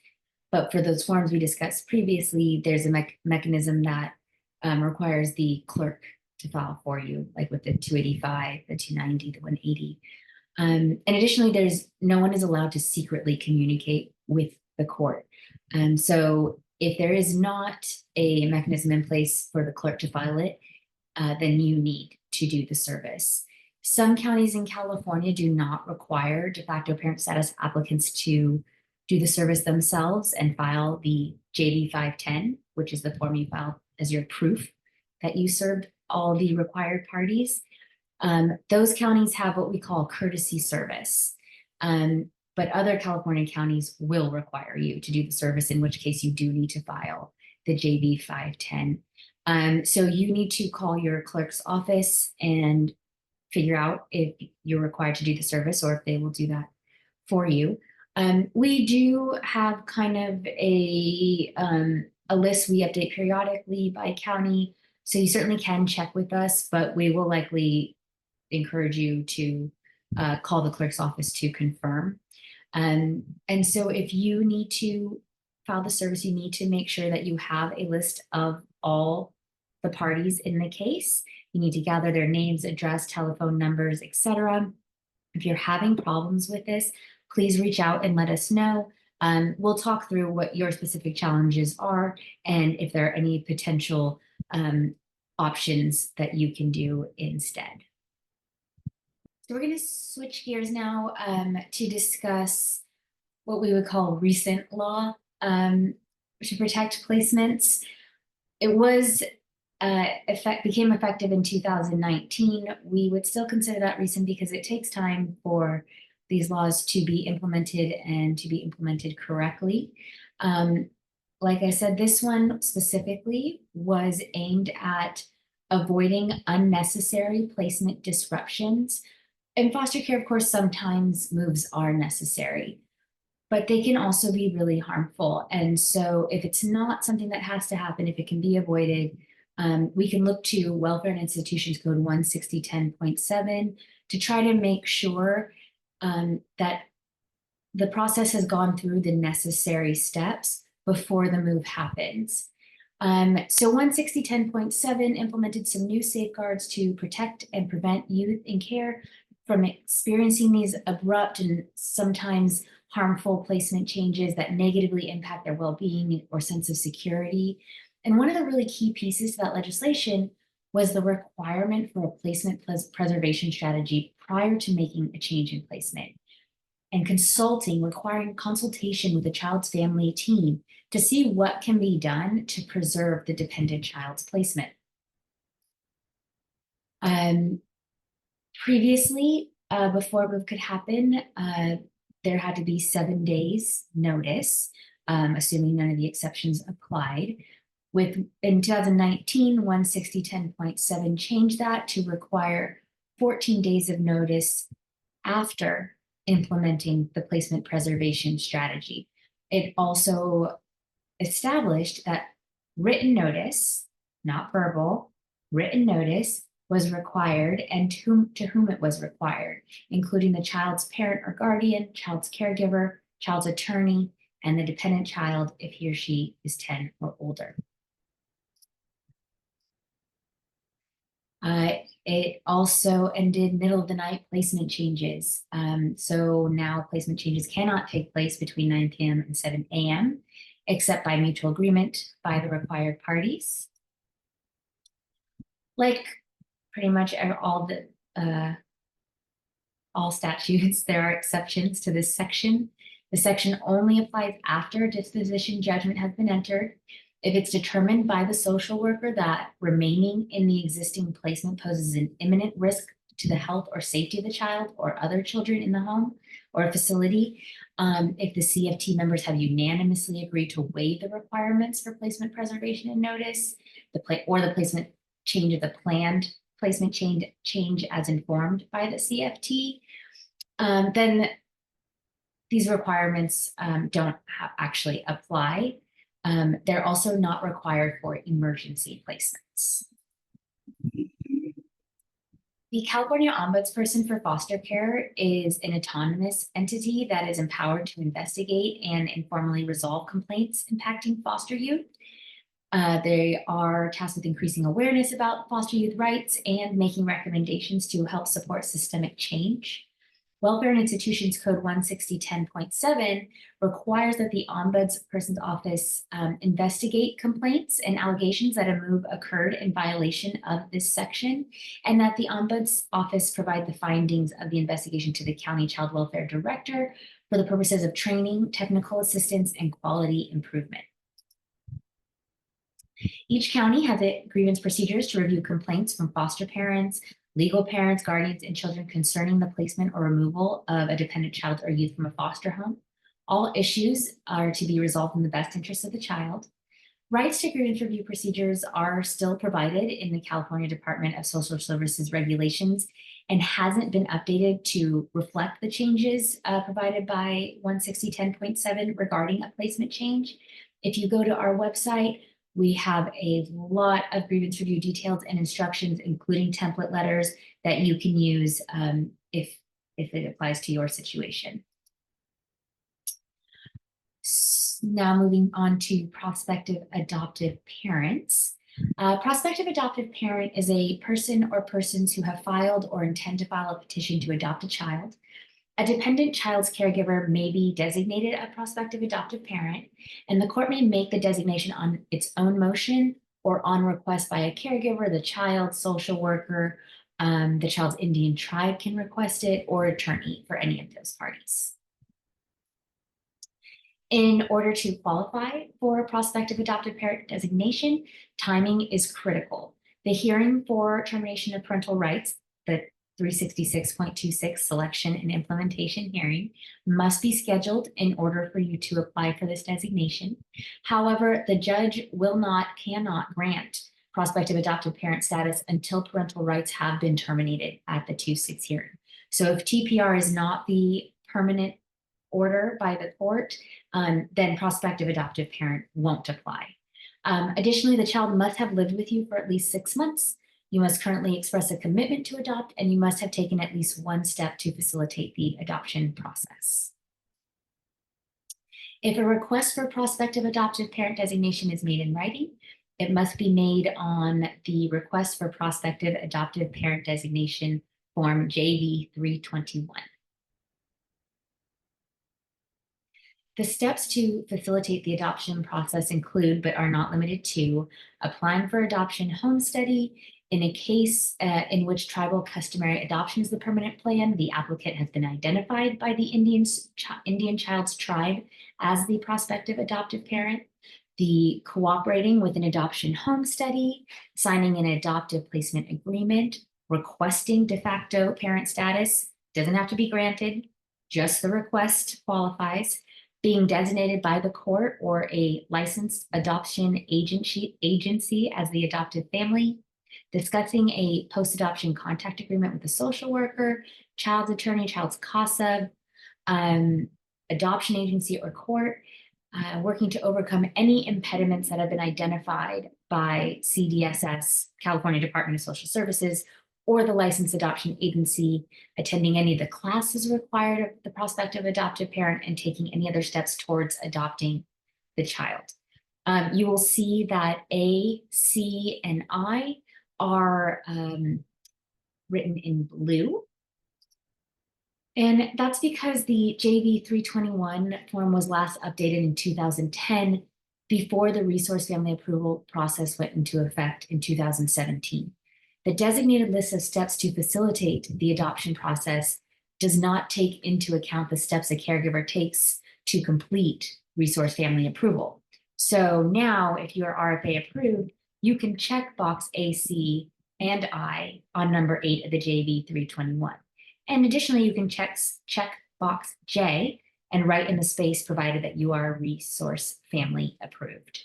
But for those forms we discussed previously, there's a mechanism that requires the clerk to file for you, like with the 285, the 290, the 180. And additionally, no one is allowed to secretly communicate with the court. So if there is not a mechanism in place for the clerk to file it, then you need to do the service. Some counties in California do not require de facto parent status applicants to do the service themselves and file the JB 510, which is the form you file as your proof that you served all the required parties. Those counties have what we call courtesy service. But other California counties will require you to do the service, in which case you do need to file the JB 510. So you need to call your clerk's office and figure out if you're required to do the service or if they will do that for you. We do have kind of a list we update periodically by county. So you certainly can check with us, but we will likely encourage you to call the clerk's office to confirm. And so if you need to file the service, you need to make sure that you have a list of all the parties in the case. You need to gather their names, address, telephone numbers, etc. If you're having problems with this, please reach out and let us know. We'll talk through what your specific challenges are and if there are any potential options that you can do instead. So we're going to switch gears now to discuss what we would call recent law to protect placements. It was became effective in 2019. We would still consider that recent because it takes time for these laws to be implemented and to be implemented correctly. Like I said, this one specifically was aimed at avoiding unnecessary placement disruptions. In foster care, of course, sometimes moves are necessary, but they can also be really harmful. And so if it's not something that has to happen, if it can be avoided, we can look to Welfare and Institutions Code 16010.7 to try to make sure that the process has gone through the necessary steps before the move happens. So 16010.7 implemented some new safeguards to protect and prevent youth in care from experiencing these abrupt and sometimes harmful placement changes that negatively impact their well-being or sense of security. And one of the really key pieces to that legislation was the requirement for a placement preservation strategy prior to making a change in placement, and requiring consultation with the child's family team to see what can be done to preserve the dependent child's placement. Previously, before a move could happen, there had to be 7 days notice, assuming none of the exceptions applied. In 2019, 16010.7 changed that to require 14 days of notice after implementing the placement preservation strategy. It also established that written notice, not verbal, written notice was required, and to whom it was required, including the child's parent or guardian, child's caregiver, child's attorney, and the dependent child if he or she is 10 or older. It also ended middle of the night placement changes. So now placement changes cannot take place between 9 p.m. and 7 a.m. except by mutual agreement by the required parties. Like pretty much all statutes, there are exceptions to this section. The section only applies after a disposition judgment has been entered, If it's determined by the social worker that remaining in the existing placement poses an imminent risk to the health or safety of the child or other children in the home or facility, if the CFT members have unanimously agreed to waive the requirements for placement preservation and notice, the placement change of the planned placement change as informed by the CFT, then these requirements don't actually apply. They're also not required for emergency placements. The California Ombudsperson for Foster Care is an autonomous entity that is empowered to investigate and informally resolve complaints impacting foster youth. They are tasked with increasing awareness about foster youth rights and making recommendations to help support systemic change. Welfare and Institutions Code 16010.7 requires that the Ombudsperson's Office investigate complaints and allegations that a move occurred in violation of this section, and that the Ombuds Office provide the findings of the investigation to the County Child Welfare Director for the purposes of training, technical assistance, and quality improvement. Each county has grievance procedures to review complaints from foster parents, legal parents, guardians, and children concerning the placement or removal of a dependent child or youth from a foster home. All issues are to be resolved in the best interest of the child. Rights to grievance review procedures are still provided in the California Department of Social Services regulations and hasn't been updated to reflect the changes provided by 16010.7 regarding a placement change. If you go to our website, we have a lot of grievance review details and instructions, including template letters that you can use if it applies to your situation. Now moving on to prospective adoptive parents. Prospective adoptive parent is a person or persons who have filed or intend to file a petition to adopt a child. A dependent child's caregiver may be designated a prospective adoptive parent, and the court may make the designation on its own motion or on request by a caregiver, the child's social worker, the child's Indian tribe can request it, or attorney for any of those parties. In order to qualify for prospective adoptive parent designation, timing is critical. The hearing for termination of parental rights, the 366.26 selection and implementation hearing, must be scheduled in order for you to apply for this designation. However, the judge cannot grant prospective adoptive parent status until parental rights have been terminated at the 2/6 hearing. So if TPR is not the permanent order by the court, then prospective adoptive parent won't apply. Additionally, the child must have lived with you for at least 6 months. You must currently express a commitment to adopt, and you must have taken at least one step to facilitate the adoption process. If a request for prospective adoptive parent designation is made in writing, it must be made on the request for prospective adoptive parent designation form JV 321. The steps to facilitate the adoption process include, but are not limited to, applying for adoption home study. In a case in which tribal customary adoption is the permanent plan, the applicant has been identified by the Indian child's tribe as the prospective adoptive parent. The cooperating with an adoption home study, signing an adoptive placement agreement, requesting de facto parent status, doesn't have to be granted, just the request qualifies. Being designated by the court or a licensed adoption agency as the adoptive family, discussing a post-adoption contact agreement with the social worker, child's attorney, child's CASA, adoption agency or court, working to overcome any impediments that have been identified by CDSS, California Department of Social Services, or the licensed adoption agency, attending any of the classes required of the prospective adoptive parent, and taking any other steps towards adopting the child. You will see that A, C, and I are written in blue. And that's because the JV 321 form was last updated in 2010 before the resource family approval process went into effect in 2017. The designated list of steps to facilitate the adoption process does not take into account the steps a caregiver takes to complete resource family approval. So now if you are RFA approved, you can check box A, C, and I on number 8 of the JV 321. And additionally, you can check box J and write in the space provided that you are resource family approved.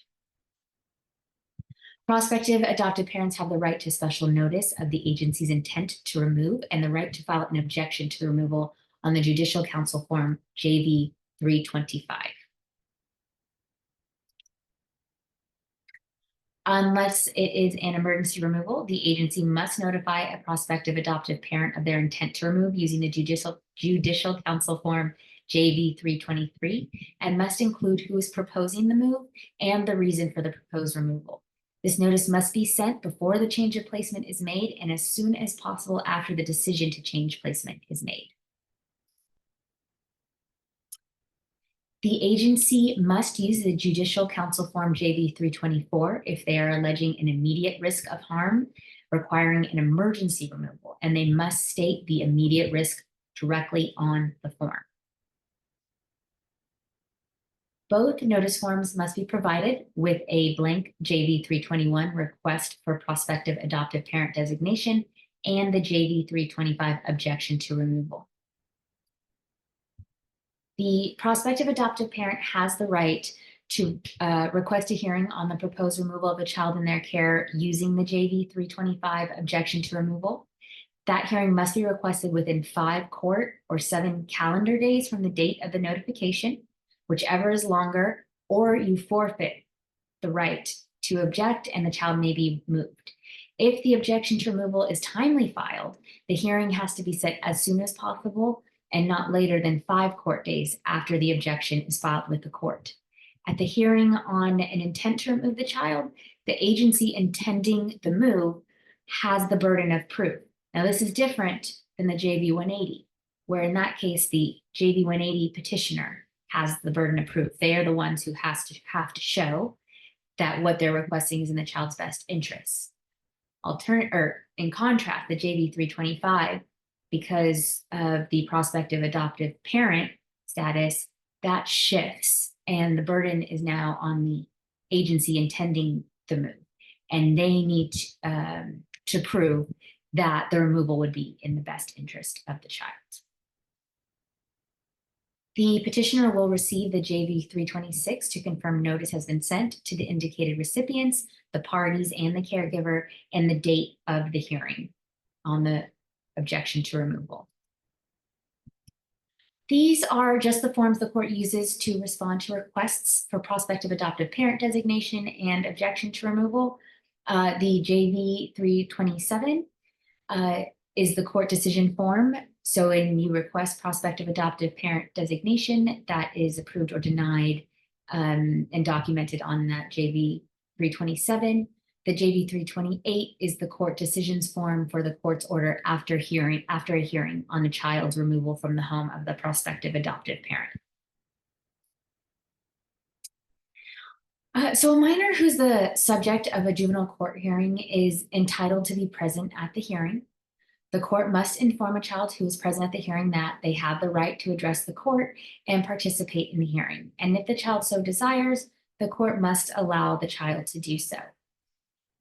Prospective adoptive parents have the right to special notice of the agency's intent to remove and the right to file an objection to the removal on the Judicial Council Form JV 325. Unless it is an emergency removal, the agency must notify a prospective adoptive parent of their intent to remove using the Judicial Council Form JV 323 and must include who is proposing the move and the reason for the proposed removal. This notice must be sent before the change of placement is made and as soon as possible after the decision to change placement is made. The agency must use the Judicial Council Form JV 324 if they are alleging an immediate risk of harm requiring an emergency removal, and they must state the immediate risk directly on the form. Both notice forms must be provided with a blank JV 321 request for prospective adoptive parent designation and the JV 325 objection to removal. The prospective adoptive parent has the right to request a hearing on the proposed removal of a child in their care using the JV 325 objection to removal. That hearing must be requested within 5 court or 7 calendar days from the date of the notification, whichever is longer, or you forfeit the right to object and the child may be moved. If the objection to removal is timely filed, the hearing has to be set as soon as possible and not later than 5 court days after the objection is filed with the court. At the hearing on an intent to remove the child, the agency intending the move has the burden of proof. Now, this is different than the JV 180, where in that case, the JV 180 petitioner has the burden of proof. They are the ones who have to show that what they're requesting is in the child's best interests. In contrast, the JV 325, because of the prospective adoptive parent status, that shifts and the burden is now on the agency intending the move. And they need to prove that the removal would be in the best interest of the child. The petitioner will receive the JV 326 to confirm notice has been sent to the indicated recipients, the parties, and the caregiver, and the date of the hearing on the objection to removal. These are just the forms the court uses to respond to requests for prospective adoptive parent designation and objection to removal. The JV 327 is the court decision form. So when you request prospective adoptive parent designation, that is approved or denied and documented on that JV 327. The JV 328 is the court decisions form for the court's order after a hearing on a child's removal from the home of the prospective adoptive parent. So a minor who's the subject of a juvenile court hearing is entitled to be present at the hearing. The court must inform a child who is present at the hearing that they have the right to address the court and participate in the hearing. And if the child so desires, the court must allow the child to do so.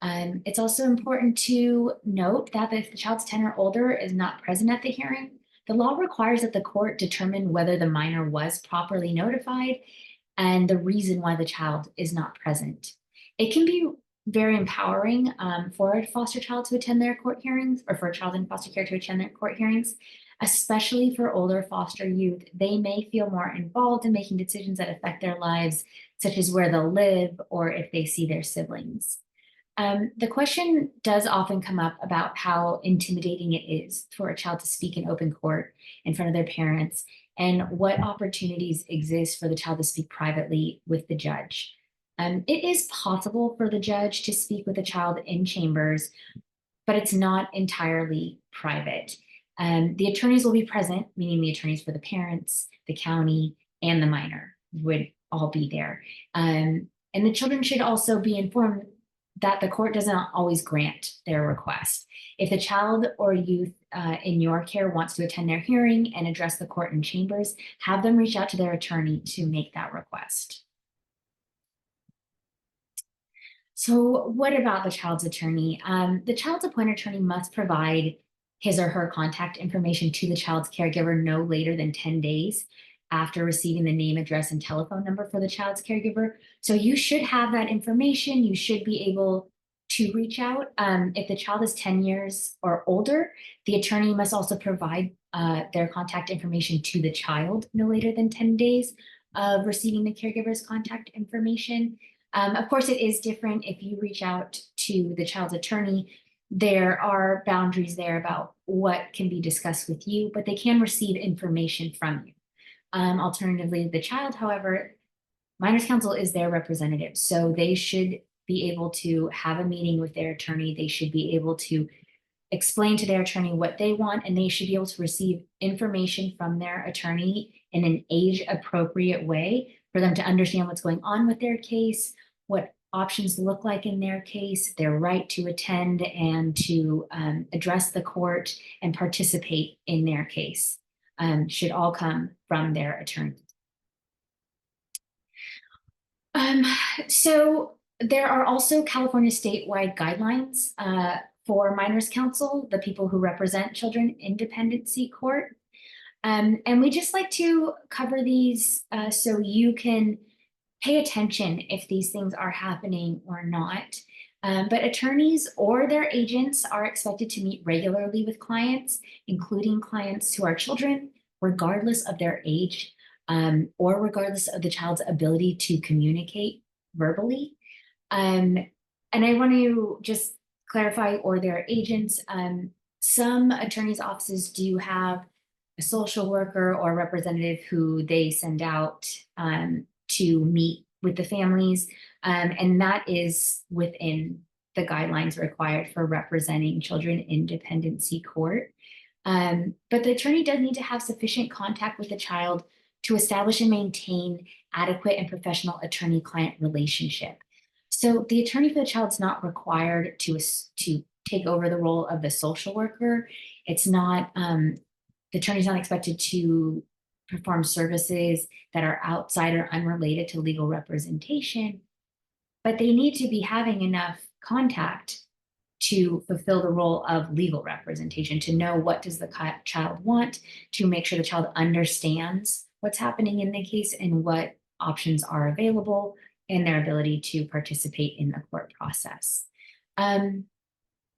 It's also important to note that if the child's 10 or older is not present at the hearing, the law requires that the court determine whether the minor was properly notified and the reason why the child is not present. It can be very empowering for a foster child to attend their court hearings, or for a child in foster care to attend their court hearings, especially for older foster youth. They may feel more involved in making decisions that affect their lives, such as where they'll live or if they see their siblings. The question does often come up about how intimidating it is for a child to speak in open court in front of their parents, and what opportunities exist for the child to speak privately with the judge. It is possible for the judge to speak with a child in chambers, but it's not entirely private. The attorneys will be present, meaning the attorneys for the parents, the county, and the minor would all be there. And the children should also be informed that the court doesn't always grant their request. If the child or youth in your care wants to attend their hearing and address the court in chambers, have them reach out to their attorney to make that request. So what about the child's attorney? The child's appointed attorney must provide his or her contact information to the child's caregiver no later than 10 days after receiving the name, address, and telephone number for the child's caregiver. So you should have that information. You should be able to reach out. If the child is 10 years or older, the attorney must also provide their contact information to the child no later than 10 days of receiving the caregiver's contact information. Of course, it is different if you reach out to the child's attorney. There are boundaries there about what can be discussed with you, but they can receive information from you. Alternatively, the child, however, minors counsel is their representative, so they should be able to have a meeting with their attorney. They should be able to explain to their attorney what they want, and they should be able to receive information from their attorney in an age appropriate way for them to understand what's going on with their case, what options look like in their case, their right to attend and to address the court and participate in their case should all come from their attorney. So there are also California statewide guidelines for minors counsel, the people who represent children in dependency court. And we just like to cover these so you can pay attention if these things are happening or not. But attorneys or their agents are expected to meet regularly with clients, including clients who are children, regardless of their age or regardless of the child's ability to communicate verbally. And I want to just clarify, or their agents, some attorneys' offices do have a social worker or representative who they send out to meet with the families, and that is within the guidelines required for representing children in dependency court. But the attorney does need to have sufficient contact with the child to establish and maintain adequate and professional attorney-client relationship. So the attorney for the child is not required to take over the role of the social worker. It's not, the attorney is not expected to perform services that are outside or unrelated to legal representation, but they need to be having enough contact to fulfill the role of legal representation, to know what does the child want, to make sure the child understands what's happening in the case and what options are available, and their ability to participate in the court process.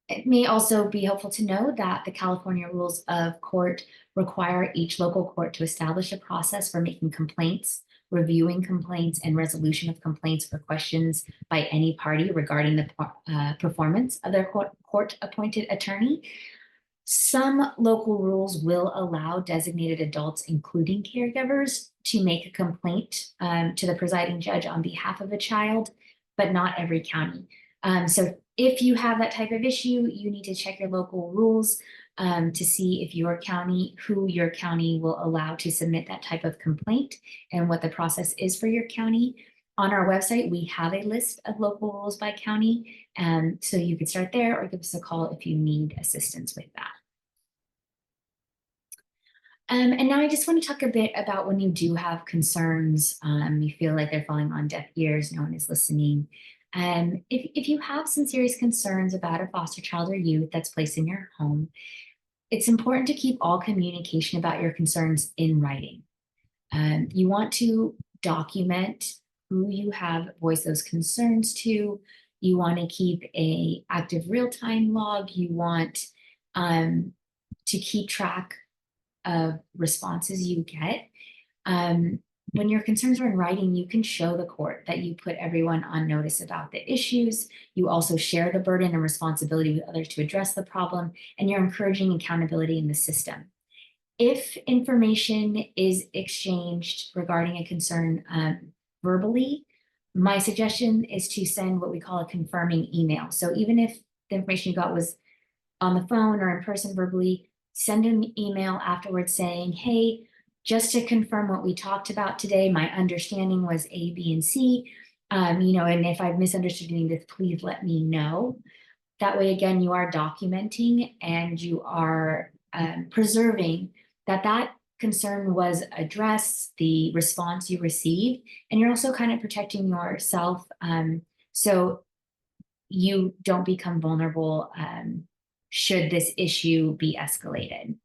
It may also be helpful to know that the California rules of court require each local court to establish a process for making complaints, reviewing complaints, and resolution of complaints or questions by any party regarding the performance of their court-appointed attorney. Some local rules will allow designated adults, including caregivers, to make a complaint to the presiding judge on behalf of a child, but not every county. So if you have that type of issue, you need to check your local rules to see if who your county will allow to submit that type of complaint and what the process is for your county. On our website, we have a list of local rules by county, so you could start there or give us a call if you need assistance with that. And now I just want to talk a bit about when you do have concerns, you feel like they're falling on deaf ears, no one is listening. If you have some serious concerns about a foster child or youth that's placed in your home, it's important to keep all communication about your concerns in writing. You want to document who you have voiced those concerns to. You want to keep an active real-time log. You want to keep track of responses you get. When your concerns are in writing, you can show the court that you put everyone on notice about the issues. You also share the burden and responsibility with others to address the problem, and you're encouraging accountability in the system. If information is exchanged regarding a concern verbally, my suggestion is to send what we call a confirming email. So even if the information you got was on the phone or in person verbally, send an email afterwards saying, hey, just to confirm what we talked about today, my understanding was A, B, and C, and if I've misunderstood any of this, please let me know. That way, again, you are documenting and you are preserving that concern was addressed, the response you received, and you're also kind of protecting yourself. So you don't become vulnerable should this issue be escalated.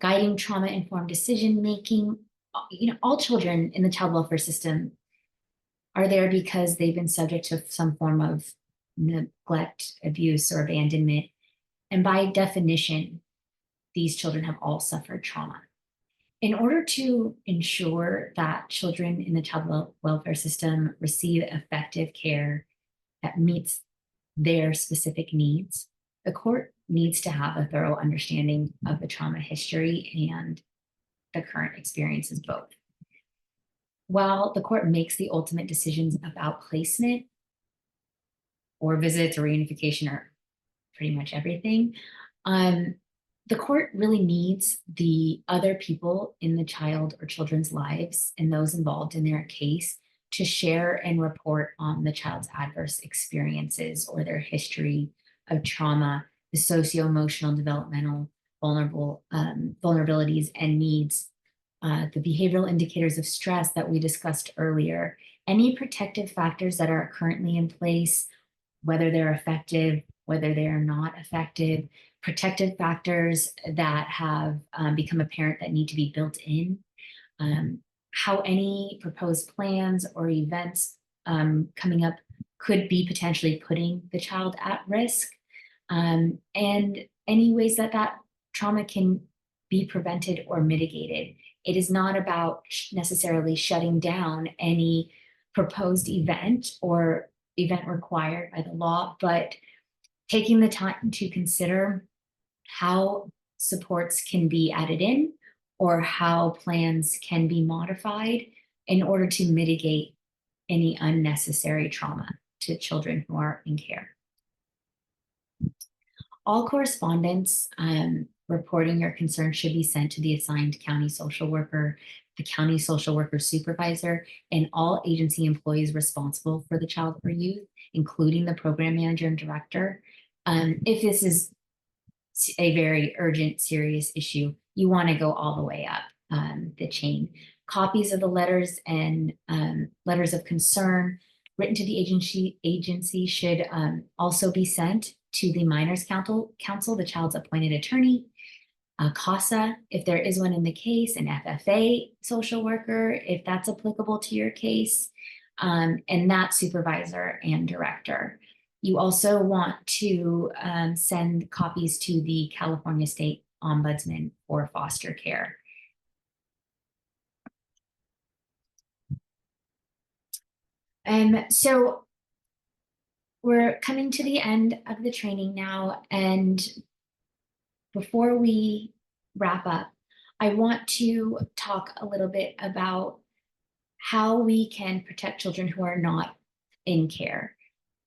Guiding trauma-informed decision-making. All children in the child welfare system are there because they've been subject to some form of neglect, abuse, or abandonment. And by definition, these children have all suffered trauma. In order to ensure that children in the child welfare system receive effective care that meets their specific needs, the court needs to have a thorough understanding of the trauma history and the current experiences both. While the court makes the ultimate decisions about placement or visits or reunification or pretty much everything, the court really needs the other people in the child or children's lives and those involved in their case to share and report on the child's adverse experiences or their history of trauma, the socio-emotional, developmental vulnerabilities and needs, the behavioral indicators of stress that we discussed earlier, any protective factors that are currently in place, whether they're effective, whether they are not effective, protective factors that have become apparent that need to be built in, how any proposed plans or events coming up could be potentially putting the child at risk, and any ways that that trauma can be prevented or mitigated. It is not about necessarily shutting down any proposed event or event required by the law, but taking the time to consider how supports can be added in or how plans can be modified in order to mitigate any unnecessary trauma to children who are in care. All correspondence reporting your concern should be sent to the assigned county social worker, the county social worker supervisor, and all agency employees responsible for the child or youth, including the program manager and director. If this is a very urgent, serious issue, you want to go all the way up the chain. Copies of the letters and letters of concern written to the agency should also be sent to the Minors Council, the child's appointed attorney, a CASA, if there is one in the case, an FFA social worker, if that's applicable to your case, and that supervisor and director. You also want to send copies to the California State Ombudsman for foster care. So we're coming to the end of the training now, and before we wrap up, I want to talk a little bit about how we can protect children who are not in care.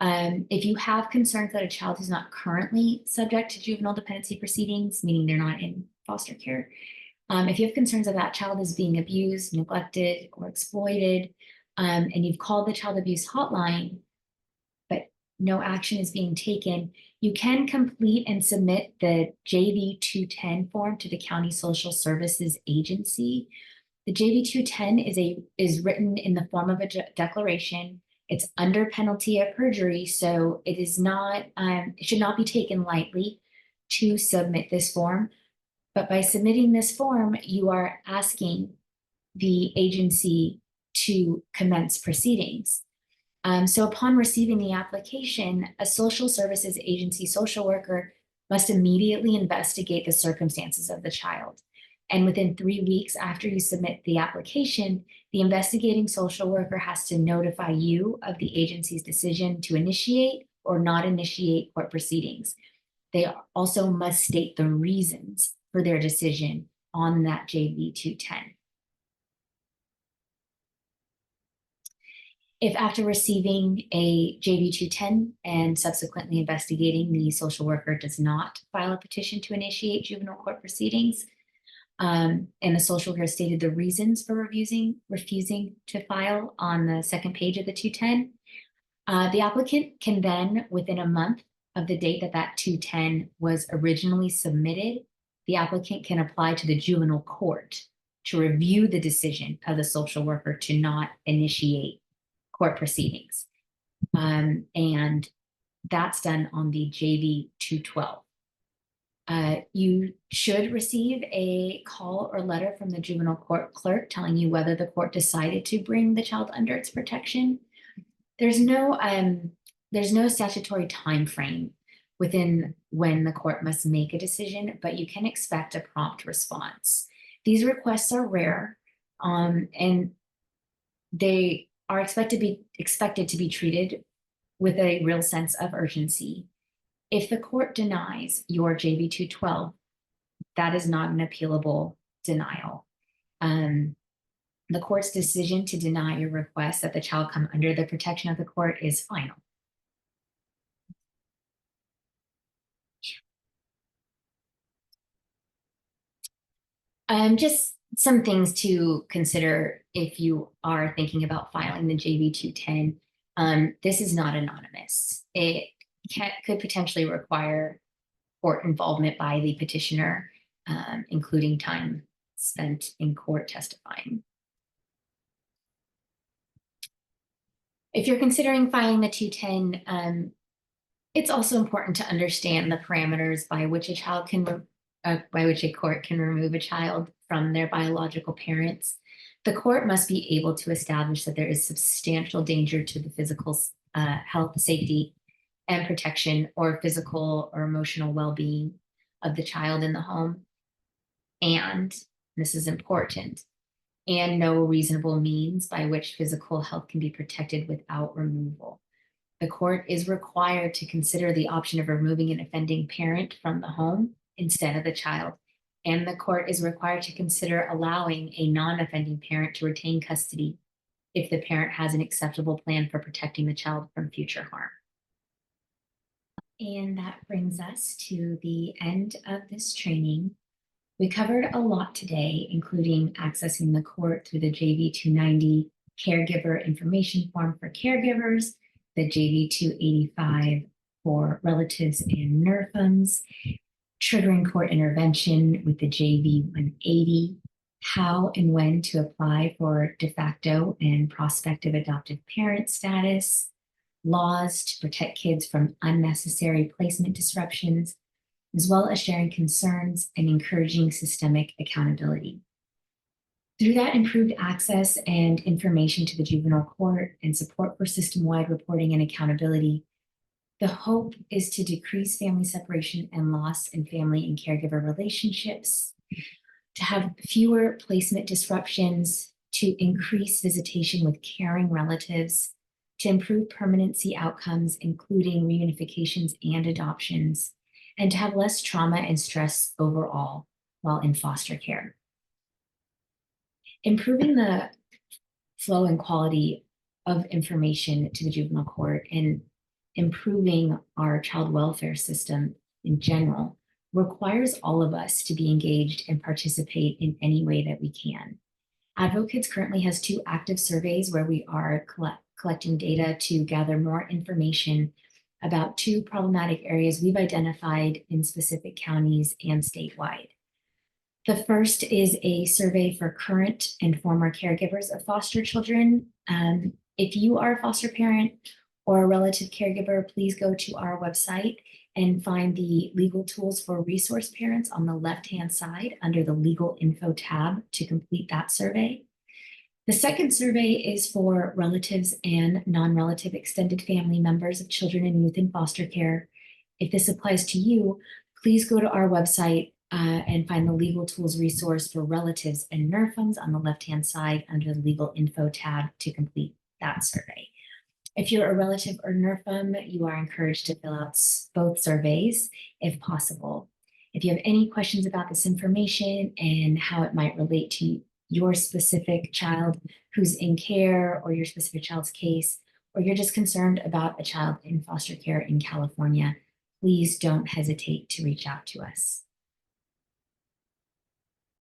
If you have concerns that a child is not currently subject to juvenile dependency proceedings, meaning they're not in foster care, if you have concerns that that child is being abused, neglected, or exploited, and you've called the child abuse hotline, but no action is being taken, you can complete and submit the JV 210 form to the County Social Services Agency. The JV 210 is written in the form of a declaration. It's under penalty of perjury, so it is not, it should not be taken lightly to submit this form. But by submitting this form, you are asking the agency to commence proceedings. So upon receiving the application, a social services agency social worker must immediately investigate the circumstances of the child. And within 3 weeks after you submit the application, the investigating social worker has to notify you of the agency's decision to initiate or not initiate court proceedings. They also must state the reasons for their decision on that JV 210. If after receiving a JV 210 and subsequently investigating, the social worker does not file a petition to initiate juvenile court proceedings, and the social worker stated the reasons for refusing to file on the second page of the 210, the applicant can then, within a month of the date that that 210 was originally submitted, the applicant can apply to the juvenile court to review the decision of the social worker to not initiate court proceedings. And that's done on the JV 212. You should receive a call or letter from the juvenile court clerk telling you whether the court decided to bring the child under its protection. There's no statutory time frame within when the court must make a decision, but you can expect a prompt response. These requests are rare, and they are expected to be treated with a real sense of urgency. If the court denies your JV 212, that is not an appealable denial. The court's decision to deny your request that the child come under the protection of the court is final. Just some things to consider if you are thinking about filing the JV 210. This is not anonymous. It could potentially require court involvement by the petitioner, including time spent in court testifying. If you're considering filing the 210, it's also important to understand the parameters by which a court can remove a child from their biological parents. The court must be able to establish that there is substantial danger to the physical health, safety, and protection, or physical or emotional well-being of the child in the home. And this is important, and no reasonable means by which physical health can be protected without removal. The court is required to consider the option of removing an offending parent from the home instead of the child. And the court is required to consider allowing a non-offending parent to retain custody if the parent has an acceptable plan for protecting the child from future harm. And that brings us to the end of this training. We covered a lot today, including accessing the court through the JV 290 caregiver information form for caregivers, the JV 285 for relatives and NRFMs, triggering court intervention with the JV 180, how and when to apply for de facto and prospective adoptive parent status, laws to protect kids from unnecessary placement disruptions, as well as sharing concerns and encouraging systemic accountability. Through that improved access and information to the juvenile court and support for system-wide reporting and accountability, the hope is to decrease family separation and loss in family and caregiver relationships, to have fewer placement disruptions, to increase visitation with caring relatives, to improve permanency outcomes, including reunifications and adoptions, and to have less trauma and stress overall while in foster care. Improving the flow and quality of information to the juvenile court and improving our child welfare system in general requires all of us to be engaged and participate in any way that we can. Advokids currently has 2 active surveys where we are collecting data to gather more information about 2 problematic areas we've identified in specific counties and statewide. The first is a survey for current and former caregivers of foster children. If you are a foster parent or a relative caregiver, please go to our website and find the legal tools for resource parents on the left-hand side under the legal info tab to complete that survey. The second survey is for relatives and non-relative extended family members of children and youth in foster care. If this applies to you, please go to our website and find the legal tools resource for relatives and NRFMs on the left-hand side under the legal info tab to complete that survey. If you're a relative or NRFM, you are encouraged to fill out both surveys if possible. If you have any questions about this information and how it might relate to your specific child who's in care or your specific child's case, or you're just concerned about a child in foster care in California, please don't hesitate to reach out to us.